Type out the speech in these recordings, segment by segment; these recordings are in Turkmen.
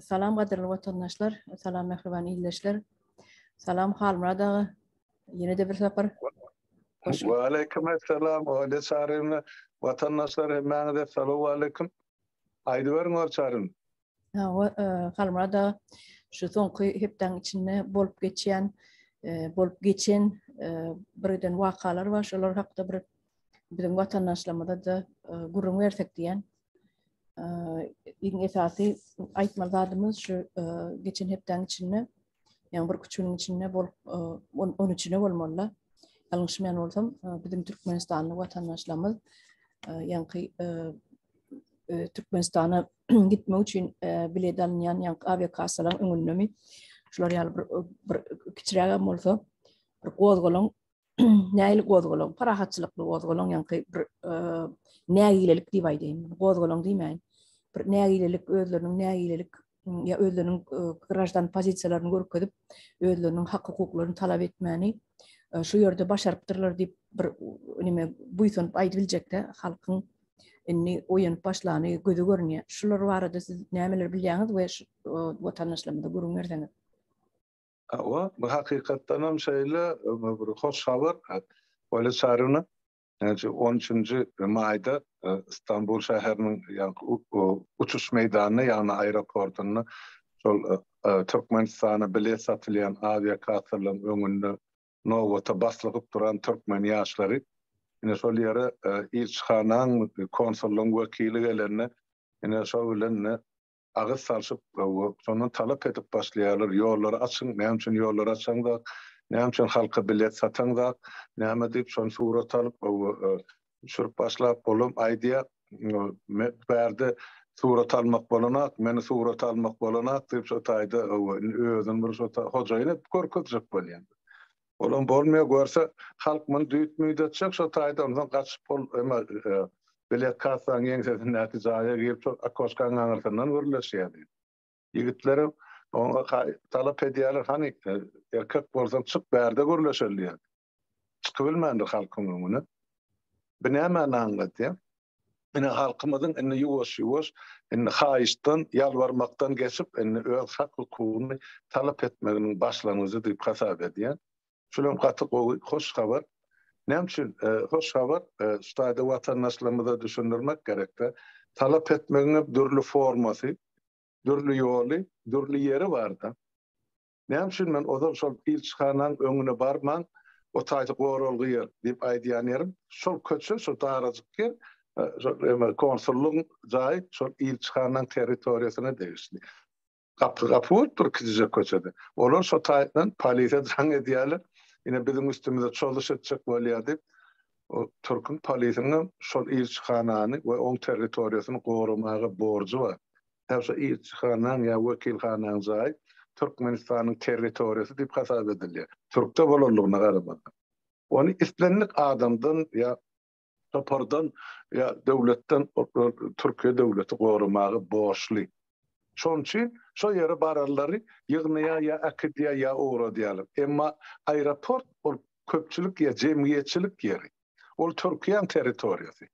Salam qadirli vatandaşlar, salam mehriban iyleşler. Salam Halmurada yine de bir sefer hoş Ve aleykümselam. Öyle çağırın vatandaşlar hemen de selamun aleyküm. Haydi verin o çağırın. Halmurada şu son hepten içinde bolup geçen birden vakalar var. Şolar hakda bizim vatandaşlarımızda da gurur versek diyen ilk esası aytmadığımız şu geçen hepten içinde yani bir küçüğün içinde onun içinde olmalı. Yanlışmayan olsam bizim Türkmenistanlı vatandaşlarımız yani Türkmenistan'a gitmek için bilet alınan yani aviakasalar öngörülmemi şular yani bir kiçiragam olsa bir gozgolong näil gozgolong parahatçılıklı gozgolong yani bir nägilelik diye aydayım gozgolong diýmeýin bir nägilelik ya özlerinin grajdan pozisiýalaryny görkezip özlerinin hak hukuklaryny talap etmäni şu ýerde başarypdyrlar diýip bir nime buýsun aýdyp biljekde halkyň inni oýan başlany göze görnýär. Şular barada siz nämeler bilýäňiz we watandaşlarymyza gurun berseňiz. Bu hakykatdan hem şeýle bir hoş habar. Öyle çağırın. Yani 13. Mayda İstanbul şäheriniň ýa uçuş meýdanyna ýa-ni aeroportuny şol Türkmenistana bilet satylýan aviakasalarlaryň öňünde nowata baslyp duran türkmen ýaşlary ine şol ýere ilçhanaň konsullugyň wekili gelenine ine şol bilen agyz salyp şondan talap edip başlaýarlar ýolları açyň, näme üçin ýolları açaňda, näme üçin halka bilet sataňda, näme diýip şonu surat alyp şurup başlap bolum aýdýa berde surat almak bolanak, meni surat almak bolanak diýip şo taýda özüň bir şo hojaýyny görkezjek bolýan. Olan bolmaýa görse halk muny düýtmüýdi etjek şo taýda ondan gaçyp bilet kasaň ýeňsesiň nätijaýa gelip şo akoşkaň aňyrtyndan görleşýärdi. Ýigitlerim oňa talap edýärler, hani erkek bolsam çyk bärde görleşelýär. Çykyp bilmändir halkyň öňüne. Bu näme anlatýar? Ine halkymyzyň indi ýuwaş indi haýyşdan, ýalbarmakdan geçip indi öz hak hukugyny talap etmeginiň başlangyjy diýip hasap edýär. Şulam gaty hoş habar. Näme üçin hoş habar? Ştaýda watandaşlarymyza düşündirmek gerekde. Talap etmegiň dürli formasy, dürli ýoly, dürli ýeri barda. Näme üçin men ozal şol ilçhanaň öňüne barman, o taýda gorulgy ýer diýip aýdýan ýerim. Şol köçe, şol darazyk ýer, konsullugyň jaý şol ilçhanaň territoriýasyna degişli. Kapı bir kizje köçede. Olar şo taýdan polisiýa jaň edýärler. Ine bizim üstümizde çalış etjek bolýar diýip o Türkün polisiýanyň şol ilçhanany we oň territoriýasyny gorumagy borjy bar. Häzir ilçhanaň ýa wekilhanaň jaý Türkmenistanyň territoriýasy diýip hasap edilýär. Türkde bolanlygyna garabanda. Onu islenlik adamdan ýa topardan ýa döwletden Türkiýe döwleti gorumagy borçly. Şoň üçin şo ýere bararlary ýygnaýa ýa akydýa ýa ora diýerler. Emma aeroport ol köpçülik ýa jemgyýetçilik ýeri. Ol Türkiýeň territoriýasy.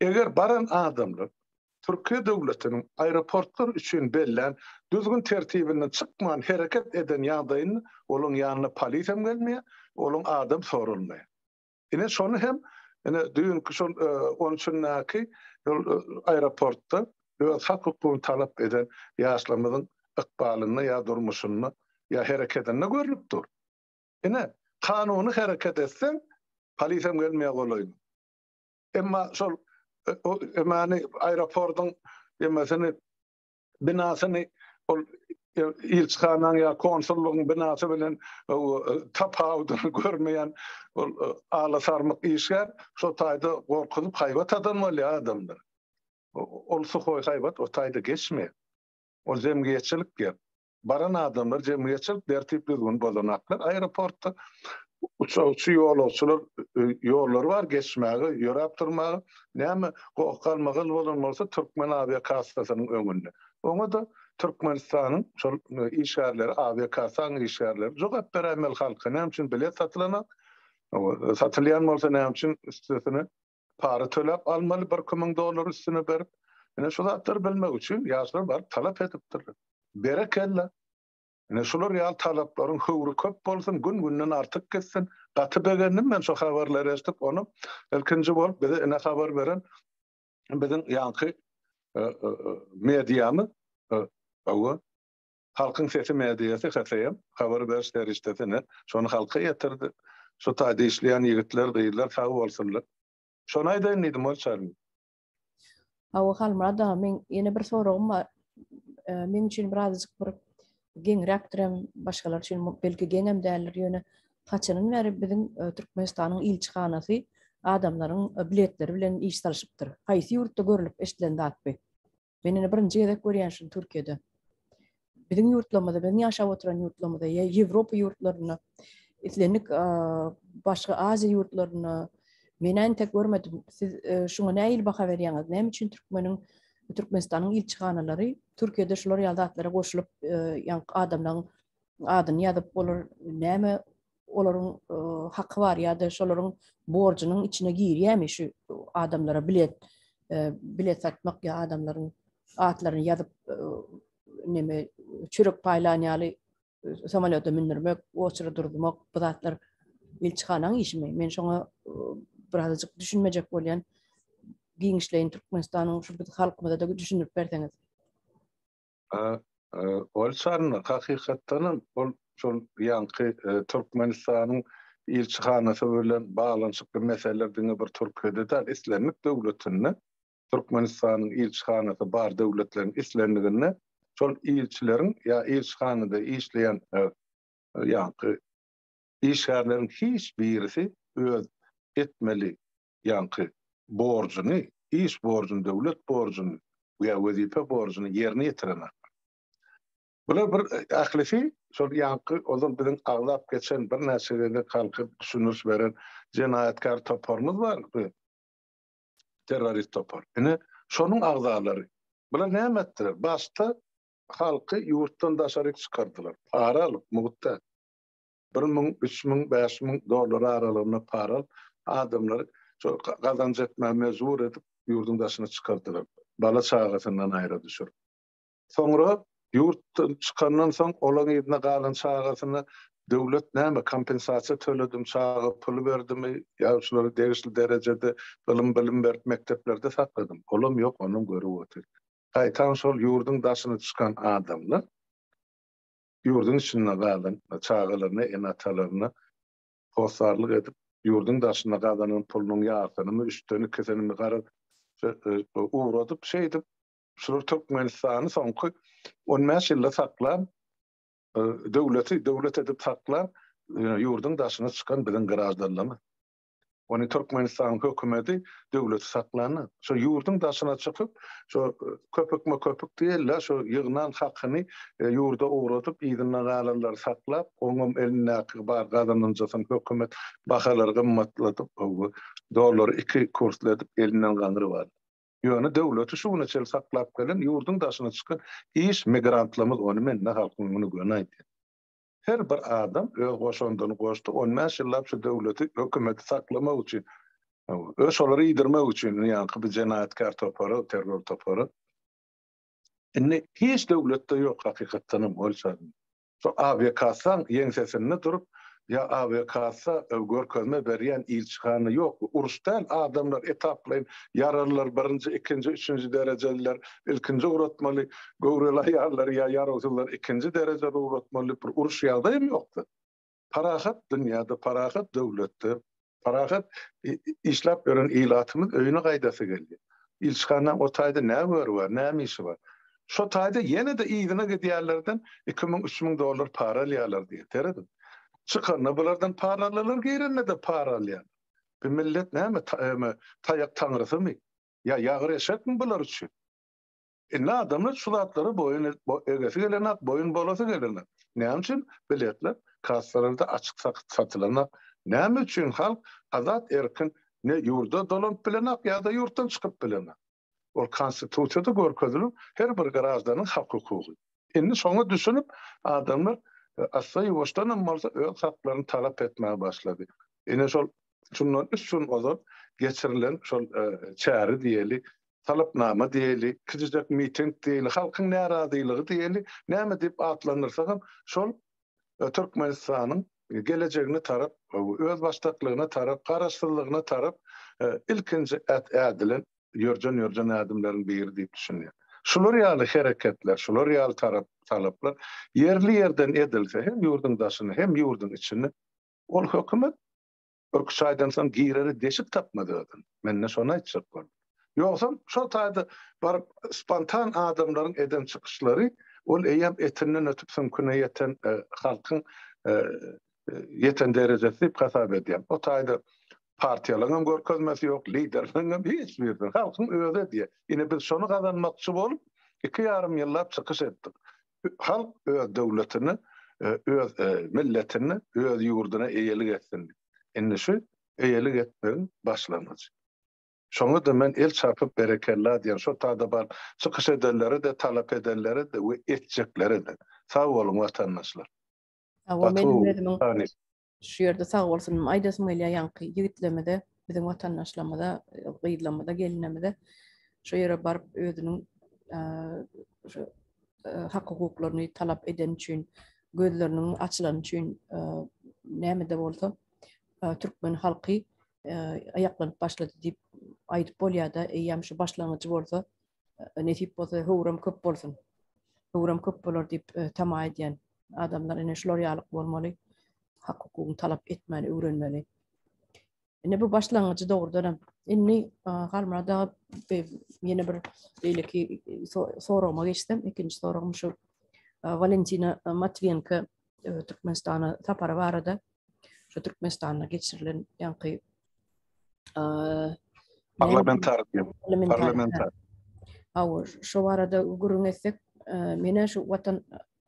Eger baran adamlar Türkiýe döwletiniň aeroportlar üçin bellen düzgün tertibinden çykman hereket eden ýagdaýyny olaň ýanyna polisiýa gelmeýär, olaň adam sorulmaýar. Ine şonu hem düýünki şol 13-näki aeroportda öz hak hukugyny talap eden ýaşlarymyzyň ykbalyny ýa durmuşyny ýa hereketini görüp dur. Ine kanuny hereket etsen polisiýa gelmeýär golaýdy. Emma şol emani aeroportyň emesini binasyny ol ilçhanaň ýa konsullugyň binasy bilen tapawdyny görmeýän ol ala sarmyk işler şo taýda gorkup haýbat adanmaly adamlar. Ol suhoy haýbat o taýda geçmeýär. O jemgyýetçilik ýer. Baran adamlar jemgyýetçilik tertipli bolanaklar aeroportda uçuşy ýolçular ýollary bar geçmäge, ýörap durmagy, näme gokgalmagy bolanmasa Türkmen aviakasasynyň öňünde. Oňa da Türkmenistanyň şol işgärleri, aviakasasynyň işgärleri jogap beremel halky näme üçin bilet satylanak? Satylýan bolsa näme üçin üstüne para tölep almaly $1,000 üstüne berip Ene şu zatları bilmek için yaşlar var talap edipdir. Berekella. Ene şular real talapların hıvrı köp bolsun, gün günden artık ketsin. Gatı begendim men şu haberleri esip onu ilkinci bolup bize ene haber veren bizim yankı medyamı o halkın sesi medyası hasayım haber verişler işletene şonu halka yetirdi. Şu taýda işleyen yigitler, gyýylar sag bolsunlar. Şonu aýdyn diýdim ol çarmy. Hawa halmada men ýene bir soragym bar. Men üçin birazjyk bir geňrek direm, başgalar üçin belki geňem dälir ýöne haçanyň bäri biziň Türkmenistanyň ilçihanasy adamlaryň biletleri bilen iş çalışypdyr. Haýsy ýurtda görülip eşdilen datby. Men ene birinji gezek görýän şu Türkiýede. Biziň ýurtlamada, biziň ýaşap oturan ýurtlamada ýa Ýewropa ýurtlaryna, etlenik başga Aziýa ýurtlaryna men tek görmedim. Siz şuňa näil baha berýäňiz? Näme üçin Türkmenistanyň ilçihanalary Türkiýede şular ýaldatlara goşulyp adamlaryň adyny ýazyp bolar, näme olaryň haky bar ýa-da şolaryň borjunyň içine girýärmi şu adamlara bilet satmak ýa adamlaryň atlaryny ýazyp neme çürük paýlanýaly samolyota mindirmek, oçura durdurmak, bu zatlar ilçihanaň işimi. Men şoňa birazjyk düşünmejek bolýan giňişleýin Türkmenistanyň şu halkymyza da düşünüp berseňiz. Ol çarny hakykatdan ol şol ýanky Türkmenistanyň ilçihanasy bilen baglanşykly meselelerden bir Türkiýede de Islamik döwletine Türkmenistanyň ilçihanasy bar döwletleriň islendigine şol ilçileriň ýa ilçihanada işleýän ýanky işgärleriň hiç birisi öz etmeli ýanky borjuny, iş borjuny, döwlet borjuny ýa wezife borjuny ýerine ýetirener. Bular bir ahlisi şol ýanky ozal biziň aglap geçen bir näçelerinde kalkyp düşünüş beren jenaýatkar toparmyz bar. Terrorist topar. Ene şonuň agzalary. Bular näme etdiler? Başta halky ýurtdan daşaryk çykardylar. Para alyp mugtda 1000, 3000, 5000 dollar aralygyna para alyp adamlar şo gazanç etmä mezur edip ýurdun daşyna çykardylar. Bala çağasyndan aýra düşür. Soňra ýurtdan çykandan soň olaň ýerine galan çağasyna döwlet näme kompensasiýa töledim, çağa pul berdimi ýa şolary degişli derejede bilim berip mekteplerde sakladym. Olam ýok, onuň görüp otur. Haýtan şol ýurdun daşyna çykan adamlar ýurdun içine galan çağalaryna, enatalaryna hosarlyk edip ýurdun daşyna galanyň pulunyň ýartyny, üstüni kesenimi garap uğradyp şeýdip şular Türkmenistany soňky 15 ýylda saklap döwlet edip saklap ýurdun daşyna çykan bilen garajdarlama. Onu Türkmenistan hökümeti döwleti saklany. Şo ýurdun daşyna çykyp, şo köpükme köpük diýerler, şo ýygnan hakyny ýurda uğradyp ýygyna galanlar saklap, oňam eline bar gazanynjasyn hökümet bahalar gymmatladyp, dollar 2 kursledip elinden ganyryp aldy. Ýöne döwleti şuňa çel saklap gelen ýurdun daşyna çykan iş migrantlarymyz onu menne halkyny gönaýdy. Her bir adam öz goşandyny goşdy, 15 ýyllap şu döwleti hökümeti saklamak üçin, öz şolary ýydirmek üçin, ýa-ni bir jenaýatkar topary, terror topary. Indi hiç döwletde ýok hakykatdan bolsa. Şu AWK-saň ýeňsesinde durup, ya AWK-sa görkezme berýän ilçihana ýok. Uruşdan adamlar etaplaýyn, yaralylar 1-nji, 2-nji, 3-nji derejeliler, ilkinji uratmaly, gowrela ýarlar ýa ýaralylar 2-nji derejede uratmaly bir uruş ýagdaýym ýokdur. Parahat dünýäde, parahat döwletde, parahat işläp beren ilatymyz öýüne gaýdasy geldi. İlçihana o taýda näme bar, näme işi bar? Şo taýda ýene de ýygyna gidýärlerden 2000-3000 dollar para alýarlar diýip teredim. Çıkarna bulardan para alırlar, geyrenne de para alýar. Bir millet näme taýak taňrysy ya ýagyr eşek mi bular üçin? Ne adamlar şu zatları boyun egesi gelen boyun bolası gelen. Näme üçin biletler kassalarda açyk satylanak. Näme üçin halk azat erkin ne ýurda dolanıp bilenak ýa-da ýurtdan çykyp bilenak. Ol konstitusiýada görkezilip her bir garajdaryň hak hukuky. Indi şoňa düşünüp adamlar asayı boştan bolsa öz haklaryny talap etmeye başlady. Ene şol şundan üçün ozap geçirilen şol çäri diýeli talapnama diýeli, kijek miting diýeli, halkyň närazylygy diýeli, näme diýip atlanyrsa hem şol Türkmenistanyň gelejegini tarap, öz baştaklygyna tarap, garaşdyrlygyna tarap ilkinji ädilen ýörjen adamlaryň biri diýip düşünýär. Şular ýaly hereketler, şular ýaly talaplar yerli ýerden edilse hem ýurdun daşyny hem ýurdun içini ol hökümet örküşaýdan soň giýreri deşik tapmadygyny menne şonu aýtjak boldy. Ýogsa şo taýda baryp spontan adamlaryň eden çykyşlary ol eýem etinden ötüp sümküne ýeten halkyň ýeten derejesi hasap edýär. O taýda partiýalaryň görkezmesi ýok, liderleriň hiç bir halkyň öze diýe. Ine biz şonu gazanmakçy bolup 2,5 ýyllap çykyş etdik. Halk öz döwletini, öz milletini, öz ýurduna eýelik etsin. Indi şu eýelik etmegiň başlanmagy. Şoňa da men el çarpyp berekella diýen şo taýda bar çykyş edenleri de talap edenleri de we etjekleri de. Sag bolun watandaşlar. Awa men şu ýerde sag bolsun aýdasy meýle ýanky ýigitlemede biziň watandaşlamada, gyýdlamada, gelinlemede şu ýere baryp özüniň hak hukuklaryny talap eden üçin, gözleriniň açylan üçin näme de bolsa türkmen halky aýaklanyp başlady diýip aýdyp bolýar-da, eýem şu başlangyjy bolsa, netip bolsa howram köp bolsun. Howram köp bolar diýip tama edýän adamlar ene şular ýalyk bolmaly, hak hukukyny talap etmeli, öwrenmeli. Ene bu başlangyjy dogrudan inni galmada ýene bir beýleki soragma geçdim. Ikinji soragym şu Valentina Matvienko Türkmenistana tapara barada. Şu Türkmenistana geçirilen ýanky parlamenter. Awa şu barada gurun etsek, mene şu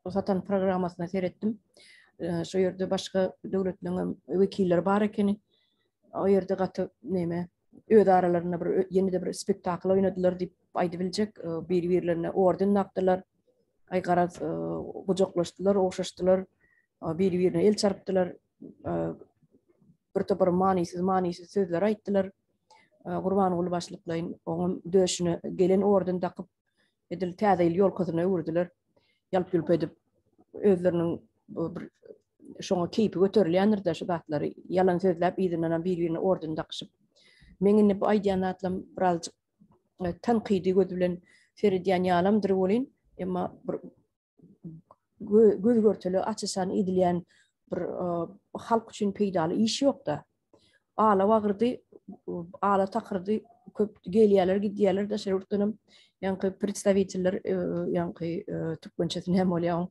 watan programasyna seretdim. Şu ýerde başga döwletleriň wekilleri bar ekeni. O ýerde gaty näme öz aralaryna bir ýeni-de bir spektakl oýnadylar diýip aýdybiljek. Bir-birlerine orden nakdylar. Aýgaraz gojoklaşdylar, oşaşdylar. Bir-birine el çarpdylar. Bir topar manisiz sözler aýtdylar. Gurbanoğlu başlyklaryň oňun döşüne gelen orden takyp edil täze ýol kötüne öwürdiler. Ýalyp ýülp edip özleriniň bir şoňa keýpi göterilýändir-de şu zatlary ýalan sözläp ýygynyň bir-birine orden takyşyp. Meňini bu aýdýan atlam birazjyk tanqidi göz bilen seredýän ýalamdyr bolyn, emma bir göz görteli açyşan edilýän bir halk üçin peýdaly iş ýok-da. Ala wagyrdy, ala takyrdy, köp gelýärler, gidýärler da şerurtdanam ýanky predstavителler, ýanky türkmençesini hem bolýan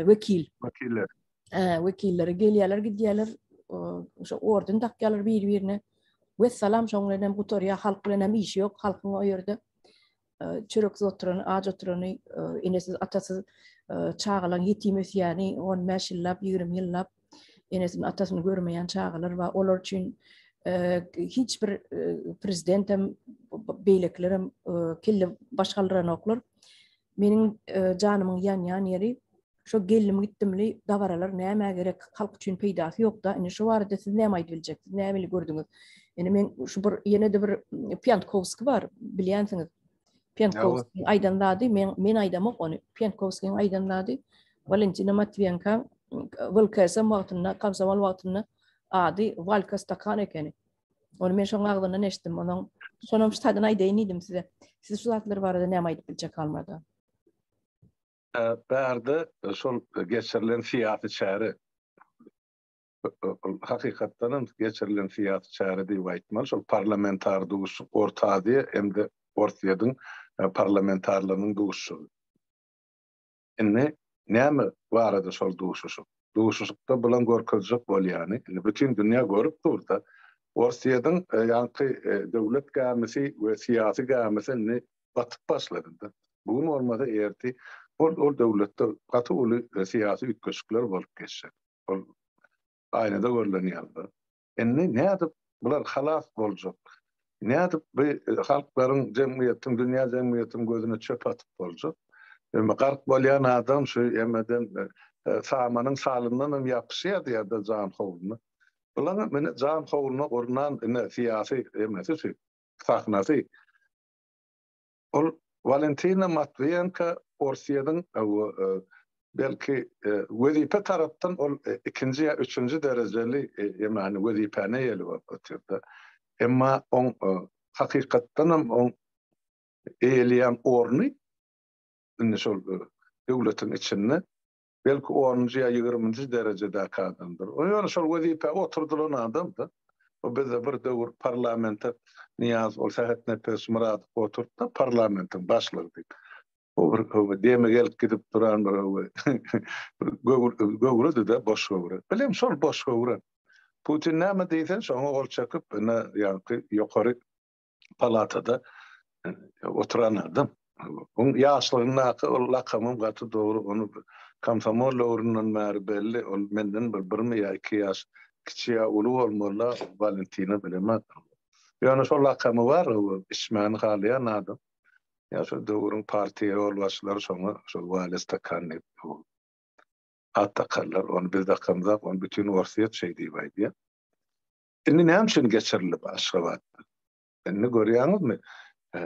wekiller. Wekilleri gelýärler, gidýärler, şo orden takýarlar bir-birine. Ve salam şoňlaryň gutorya halk bilen hem iş ýok, halkyň o ýerde çörek oturan, ağaç oturany, inesiz atasy çağalan ýetim ösýäni 15 ýyllap, 20 ýyllap enesinin atasyny görmeýän çağalar we olar üçin hiç bir prezident hem beýlekler hem kelle başgalarına oklar. Meniň janymyň ýan ýeri şo geldim gittimli davaralar näme gerek halk üçin peýdasy ýok da, ine şu barada siz näme aýdybiljekdiňiz, näme gördüňiz? Ene men şu bir ýene-de bir Piantkovski bar, bilýänsiňiz. Piantkovski aýdanlady, men aýdamak onu. Piantkovskiň aýdanlady. Valentina Matvienko Volkasa wagtyna, Kamsamal wagtyna ady Valka stakan ekeni. Onu men şoň agdyny eşitdim. Onuň sonam şu taýdan aýdaýyn idim size. Siz şu zatlar barada näme aýdyp biljek almada? Bärde şol geçirilen fiýaty çäri hakykatdan geçirilen fiýaty çäri diýip aýtmaly. Şol parlamentar duguşy ortady hemde ortaýadyň parlamentarlarynyň duguşy. Indi näme barada şol duguşy? Duguşykda bilen görkezjek bolýany, bütün dünýä görüp durda. Ortaýadyň ýanky döwlet gämesi we siýasy gämesini batyp başlady. Bu normada erti ol döwletde gaty uly siýasy ütköşükler bolup geçer. Ol aýnada görlenýär. Indi näde bular halas boljak? Näde bu halklaryň jemgyýetiň, dünýä jemgyýetiň gözüne çöp atyp boljak? Emma garp bolýan adam şu emmeden samanyň salyndan hem ýapyşýar diýär jan howluny. Bular meni jan howluny ornan siýasy emesi şu sahnasy ol Valentina Matviyenka Orsiyadan belki vazife taraftan ol ikinci ya üçüncü dereceli yani vazifene yeli batırdı. Ama on hakikaten on eğleyen ornu şol devletin içinde belki 10. ya 20. derecede kadındır. O yani şol vazife oturdulan adam da o bize bir devir parlamenter niyaz olsa hetne pes Murat oturttu parlamentin başlığıydı. O deme gelip gidip duran bir göğürü de boş göğürü. Bilem şol boş göğürü. Putin näme diýsen şoňa gol çakyp ýa-ni ýokary palatada oturan adam. Onun ýaşlygyna lakamym gaty dogry onu komsomol öwründen bäri belli ol menden bir mi ýa 2 ýaş kiçiýe uly bolmaly Valentina bilemem. Ýani şol lakamy bar o ismini halyan adam. Ya şu döwrüň partiýa bolbaşlary şoňa şol Valestakanny hatta kallar onu bir dakamda onu bütün warsiyet şey diýip Inni näme üçin geçirilip Aşgabat? Inni görýäňizmi?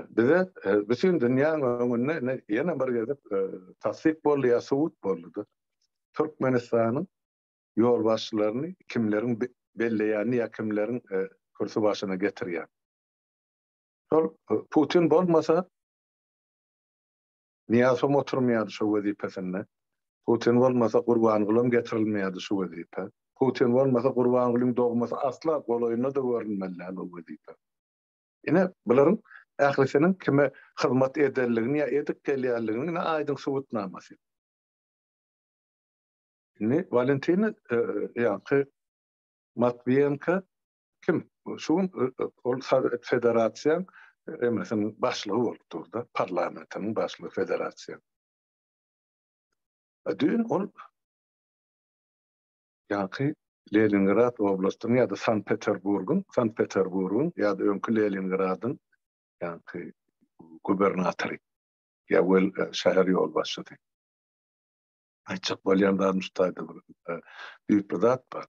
Bize bütün dünýäň öňünde ýene bir gezip tasdik boldy ýa subut boldy. Türkmenistanyň ýol başçylaryny kimleriň belleýäni ýa kimleriň kürsü başyna getirýär. Şol Putin bolmasa Niyazym oturmaýardy şu wezipesinde. Putin bolmasa Gurbanguly getirilmeýärdi şu wezipe. Putin bolmasa Gurbangulyň dogmasy asla goloýuna da görünmeli bu wezipe. Ine buların ählisiniň kime hyzmat ederligini ýa edip gelýärligini aýdyň subutnamasy. Ne Valentina ýa-ni Matviyenka kim? Şu ol federasiýa mesela başlığı oldu da parlamentin başlığı federasyon. Dün ol yani Leningrad oblastının ya da Sankt Peterburg'un ya da önkü Leningrad'ın yani gubernatörü ya vel şehir yol başladı. Ayçak bolyandan ustaydı büyük bir zat var.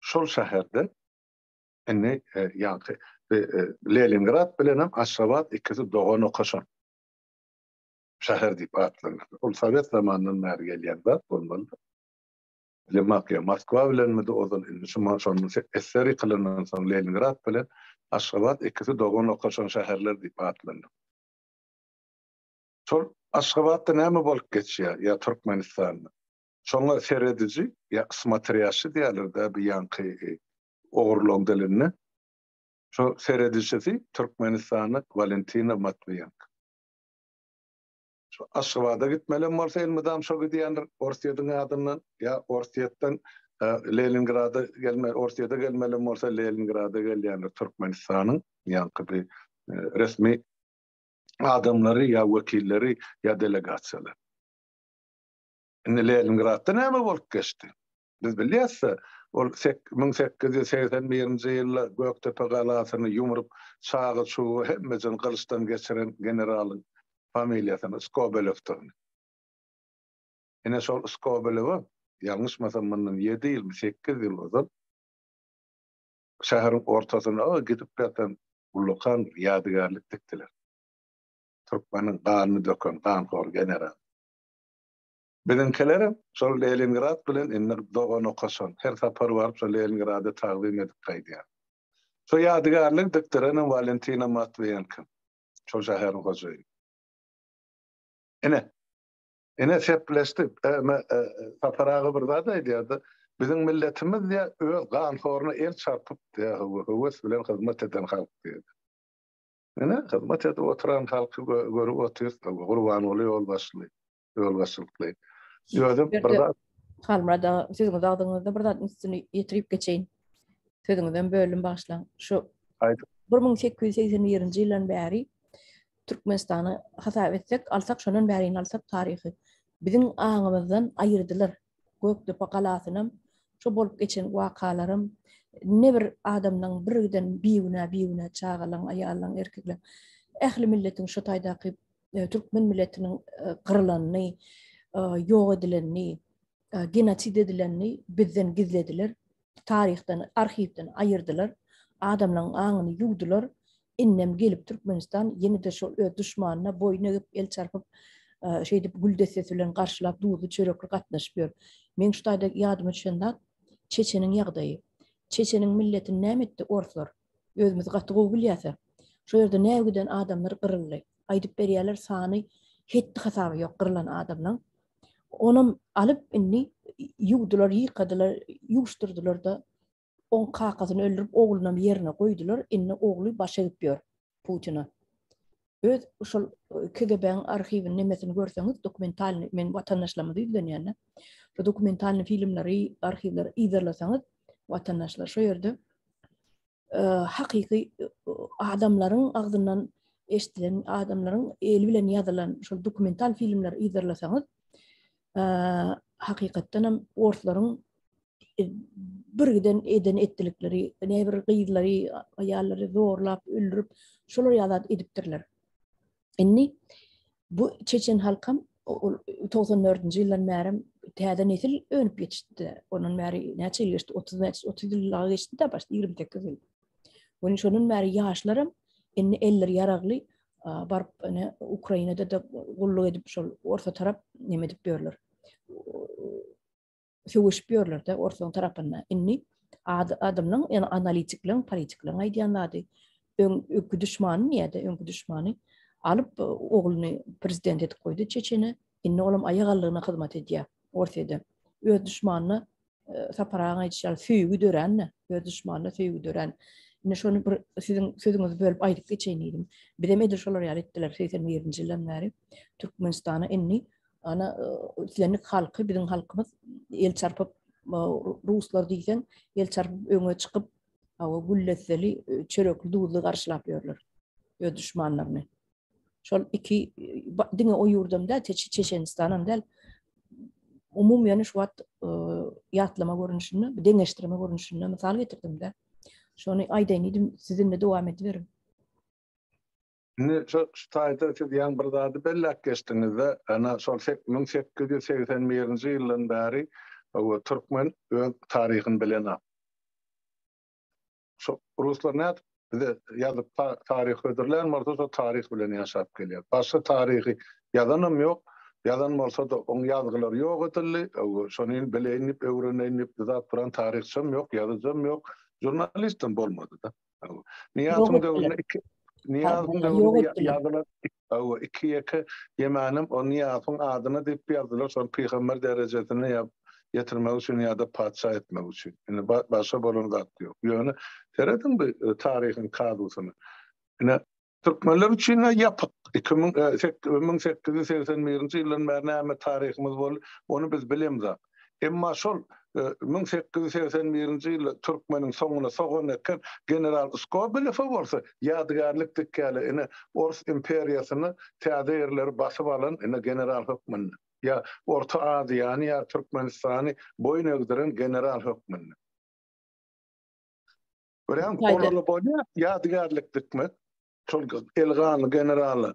Şol şehirde yani Leningrad bilen Aşgabat ikisi doğan okaşan. Şehir deyip atlanır. Ol Sovet zamanından beri gelýän zat bolmaly. Lemakya Moskva bilen mi de ozal şonu eseri kılınan soň Leningrad bilen Aşgabat ikisi doğan okaşan şäherler diýip atlanır. Şol Aşgabatda näme bolup geçýär ýa Türkmenistanda? Şoňa seredici ýa smatriýaşy diýerler de bir ýanky oğurluğun diline. Şu seyredicisi Türkmenistan'ı Valentina Matviyenka. Şu Aşgabat'a gitmeli bolsa elmedam şu gidiýänler Orsiýadyň adından ya Orsiýetden Leningrad'a gelmeli, Orsiýada gelmeli bolsa Leningrad'a gelýänler Türkmenistanyň ýanky bir resmi adamlary ya wekilleri ya delegasiýalar. Indi Leningrad'da näme bolup geçdi? Biz bilýäs. Ol 1881-nji ýylda Göktepe galasyny ýumrup çağı şu hemmejen kılıçdan geçiren generalyň familiýasyny Skobelevdir. Ene şol Skobelew ýalňyşmasam mundan 7 ýyl 8 ýyl ozal şäheriň ortasyna gidip ýatan ulukan ýadygarlyk dikdiler. Türkmeniň ganyny döken gankor general. Bizinkilere şol Leningrad bilen inner doğan okaşan her sapar barıp şol Leningrad'a taqdim edip gaýdýar. Şo ýadygarlyk dikdirenin Valentina Matviyenka. Şol şäheriň hojaýy. Ene sepleşdi. Saparagy bir zat aýdýardy. Biziň milletimiz ýa gankoruny el çarpyp höwes bilen hyzmat eden halk diýdi. Ene hyzmat edip oturan halky görüp oturýar. Gurbanguly ýol başçylyk. Ýödüm birda Halmada sözüňiz agdyňyzda bir zat üstüne ýetirip geçeýin. Sözüňizden bölüm başlaň. Şu 1881-nji ýyldan bäri Türkmenistany hasap etsek, alsak şondan bäri alsak taryhy biziň aňymyzdan aýyrdylar. Göktepe galasynyň şu bolup geçen wakalarym ne bir adamnyň birinden biýüne çağalan, aýalan, erkekler ähli milletiň şu taýdaky Türkmen milletiniň gyrylanyny, ýok edilenini, genosid edilenini bizden gizlediler. Taryhdan, arhivden aýyrdylar. Adamlaryň aňyny ýugdular. innem gelip Türkmenistan yeni de şol düşmanına boyun egip el çarpıp şeyde güldesesilen karşılap duudu çörekli gatnaşpıyor. Men şu taýda ýadym etşende Çeçenin ýagdaýy. Çeçenin milletin nämetdi orslor. Özümüz gatygy bilýärse. Şu ýerde nägiden adamlar gyryldy. Aýdyp berýärler sany hetdi hasaby ýok gyrylan adamlaryň. Onum alıp inni ýugdular, ýykadylar, ýuwşdyrdylar da on kakazyny öldürüp oğlunam yerine koydular. Inni oğlu başa gitmiyor Putin'a. Öz şol KGB'nin arşivini nemesini görseňiz dokumentalny men vatandaşlarymyz izlenýärler. Şu dokumentalny filmleri, arşivleri izlerleseňiz vatandaşlar şu ýerde hakyky adamlaryň agdyndan eşitilen adamlaryň eli bilen ýazylan şol dokumental filmleri izlerleseňiz hakykatdan hem orslaryň birgiden eden etdilikleri, näbir gyýdylary, aýallary zorlap, öldürüp, şolar ýazat edipdirler. Inni bu Çeçen halkam 94-nji ýyldan bäri täze nesil önüp geçdi. Onun bäri näçe ýyl geçdi? 30 ýyl geçdi da başda 28 ýyl. Onun şonun bäri ýaşlarym inni elleri ýaragly barıp Ukrainada da gulluk edip şol orta tarap neme edip berler. Söwüşpýörler de ortaň tarapyna. Inni adamlaryň, ýani analitiklerin, politiklerin aýdýanlary öňkü düşmany näde? Öňkü düşmany alıp oğluny prezident edip koydu Çeçeni. Inni olam aýagallygyna hyzmat edýär. Ortada öz düşmanyny saparaňa aýdýar, süýgü dören, öz düşmanyna süýgü dören. Inni şonu bir siziň sözüňizi bölüp aýdyp geçeýin edim. Bilemedi şolar ýaly etdiler 80-nji ýyldan bäri Türkmenistana inni ana Islamik halky biziň halkymyz el çarpıp Ruslar diýsen el çarpıp öňe çykyp awa gülleseli çörekli duuzly garşylap ýörler öz düşmanlaryny. Şol iki diňe o ýurdamda Çeçenistanam del umumyň şu wagt ýatlama görünüşini, deňeşdirme görünüşini mysal getirdim de. Şonu aýdaýyn edim, sizinle dowam ediberim. Ne şu taýda siz ýan bir zady bellek geçdiňizde ana şol 1880-nji ýyldan bäri o Türkmen öz taryhyny bilenä. Şu ruslar näde bize ýazyp taryh ödürler, marda şu taryh bilen ýaşap gelýär. Başga taryhy ýazanam ýok. Ýazan bolsa da oň ýazgylar ýok edildi. Şonu bilenip öwrenip zat duran taryhçym ýok, ýazyjym ýok. Jurnalistim bolmady da. Niýatyň döwründe Niýazyň döwründe ýazylar iki ýeke ýemanym o niýatyň adyny diýip ýazdylar. Şol peýgamber derejesine ýetirmek üçin ýa-da padşah etmek üçin. Ine başga bolan zat ýok. Ýöne teredin bu taryhyň kadusyny. Ine Türkmenler üçin ýapyk 1880-nji ýyldan bäri näme taryhymyz bol, onu biz bilemiz. Emma şol 1881-nji ýyl Türkmeniň soňuna sogan eken general Skobelew bolsa ýadgarlyk dikkäle ine Ors imperiýasyny täze ýerleri basyp alan ine general hökmüni. Ya Orta Aziýany ya Türkmenistany boyun ögdiren general hökmüni. Görýän orada bolýar ýadgarlyk dikmek. Şol Elgan general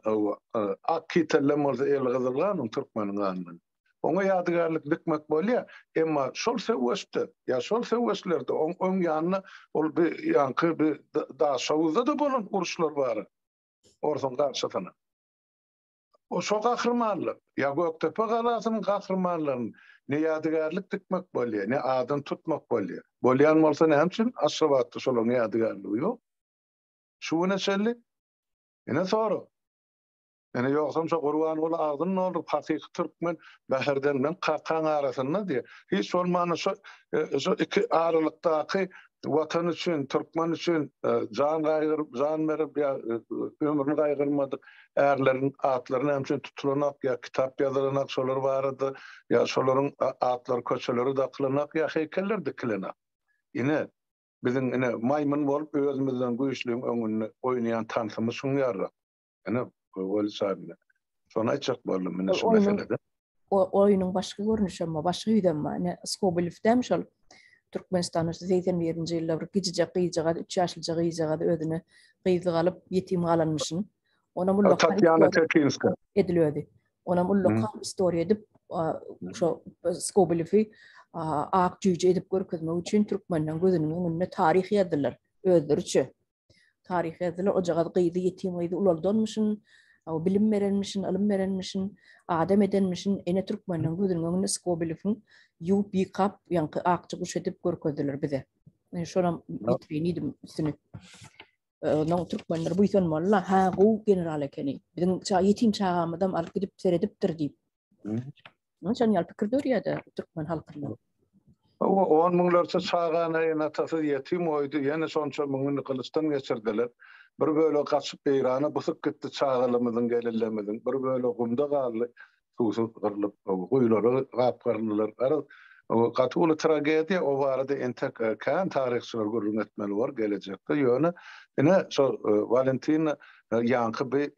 Akkitelle bolsa Elgazylgan Türkmeniň ganyny. Oňa ýadgarlyk dikmek bolýar, emma şol sewüşde, ýa şol sewüşlerde oň ýanyna ol bir ýanky bir daşawuzda da bolan uruşlar bar. Orson garşysyna. O şol gahrmanlyk, ýa Göktepe galasynyň gahrmanlygyny ne ýadgarlyk dikmek bolýar, ne adyn tutmak bolýar. Bolýan bolsa näme üçin Aşgabatda şolaň ýadgarlygy ýok. Şu näçeli? Ene soru. Yani yoksam şu Qurban ol ağzının olur hakyky Türkmen bäherden men qakan arasynda diýe. Hiç olmany şu iki aralykdaky watan üçin, Türkmen üçin jan gaýgyryp, jan berip ýa ömrüni gaýgyrmadyk erlerin atlaryny hem üçin tutulanak ýa kitap ýazylanak şolar barady, ýa şolaryň atlary köçeleri dakylanak ýa heýkeller dikilenak. Ine biziň ine maýmun bolup özümizden güýçlüň öňünde oýnaýan tanşymyz şuň ýarra. Ine Gol sahibi. Sonra açık boldum mene şu meselede. O oyunun başka görünüşü ama başka ýüden ma. Ne Skobelew'den şol Türkmenistan'da 81-nji ýylda bir gijije 3 ýaşlyja gyýjaga özüne gyýzy galyp ýetim galanmyşyn. Ona mulla Tatyana Tekinska edilýärdi. Ona mulla istoriýa edip şu Skobelew'i ak jüýje edip görkezmek üçin Türkmenden gözüniň öňünde taryh ýazdylar özleri üçin. tarih yazılar ocağa qıydı yetim oydu ulaldanmışın, o bilim verenmişin, ilim verenmişin, adam edenmişin, ene Türkmen'in gözünün skobilifin yup yıkap yankı akçı kuş edip görközdüler bize. Şoram itfeniydim üstünü. Nong Türkmenler bu yüzden valla ha bu general ekeni. Bizim yetim çağımızdan alıp gidip seyrediptir deyip. Nonçan yal pikirdir ya da Türkmen halkının. O 10 minglerçe çağana atası yetim oydu. Yine sonça mingini kılıçtan geçirdiler. Bir böyle kaçıp beyrana bısık gitti çağalımızın gelirlemizin. Bir böyle kumda kaldı. Susu kırılıp kuyuları kapkarlılar. O katılı tragediya o vardı entek kan tarihçiler görün etmeli var gelecekte. Yönü yine Valentina yankı bir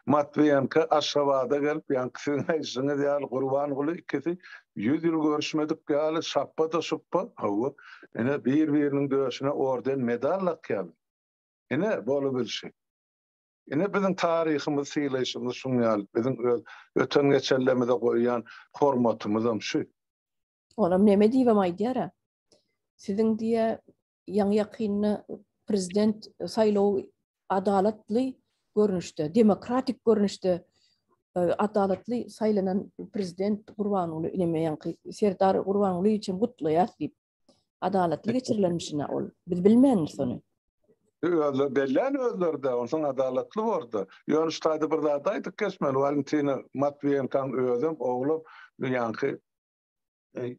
Matviyenka aşağıda gelip yankısının eşini diyal kurban kulu ikisi 100 yıl görüşmedik gali şappa da şuppa hava yine birinin dövüşüne orden medallak geldi. Yine böyle bir şey. Yine bizim tarihimiz, sileşimiz şunu bizim öten geçerlemede koyan formatımız şu. Onam neme diyeyim aydiyara. Sizin diye yan yakınlı prezident sayılı adaletli görünüşte, demokratik görünüşte adaletli sayılanan prezident Kurbanoglu ineme yankı Serdar Kurbanoglu için mutlu deyip adaletli geçirilenmişine ol. Biz bilmeyiz onu. Belli özlerde, ondan adaletli vardı. Yönüştaydı bir adaydık kesmeli. Valentina Matviyenkan özüm, oğlum yankı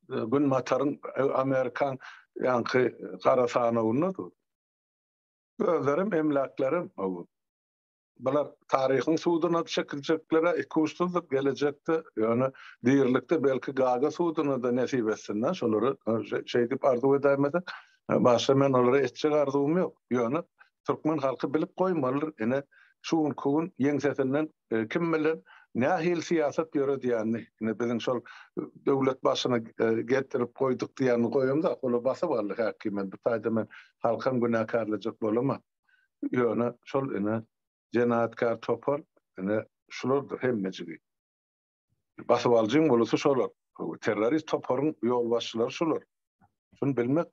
gün matarın Amerikan yankı karasana unudu. Özlerim, emlaklarım. Bunlar tarihin suuduna çekilecekleri ikuşsuzluk gelecekte. Yani değirlikte belki gaga suuduna da nasip etsinler. Şunları şey deyip arzu edemedi. Başta men onlara etçek arzum yok. Yani Türkmen halkı bilip koymalıdır. Yine şuun kuğun yengsetinden kim bilir ne hil siyaset yürüdü yani. Yine bizim şol devlet başına getirip koyduk diyen koyum da onu bası varlık hakimen. Bu tayda men halkın günahkarlayacak bolama. Yani şol yine Cenaatkar topar, yine şulardır hemmecigi. Basıp alıcın olursa şolar. Terörist toparın yol başçıları şular. Şunu bilmek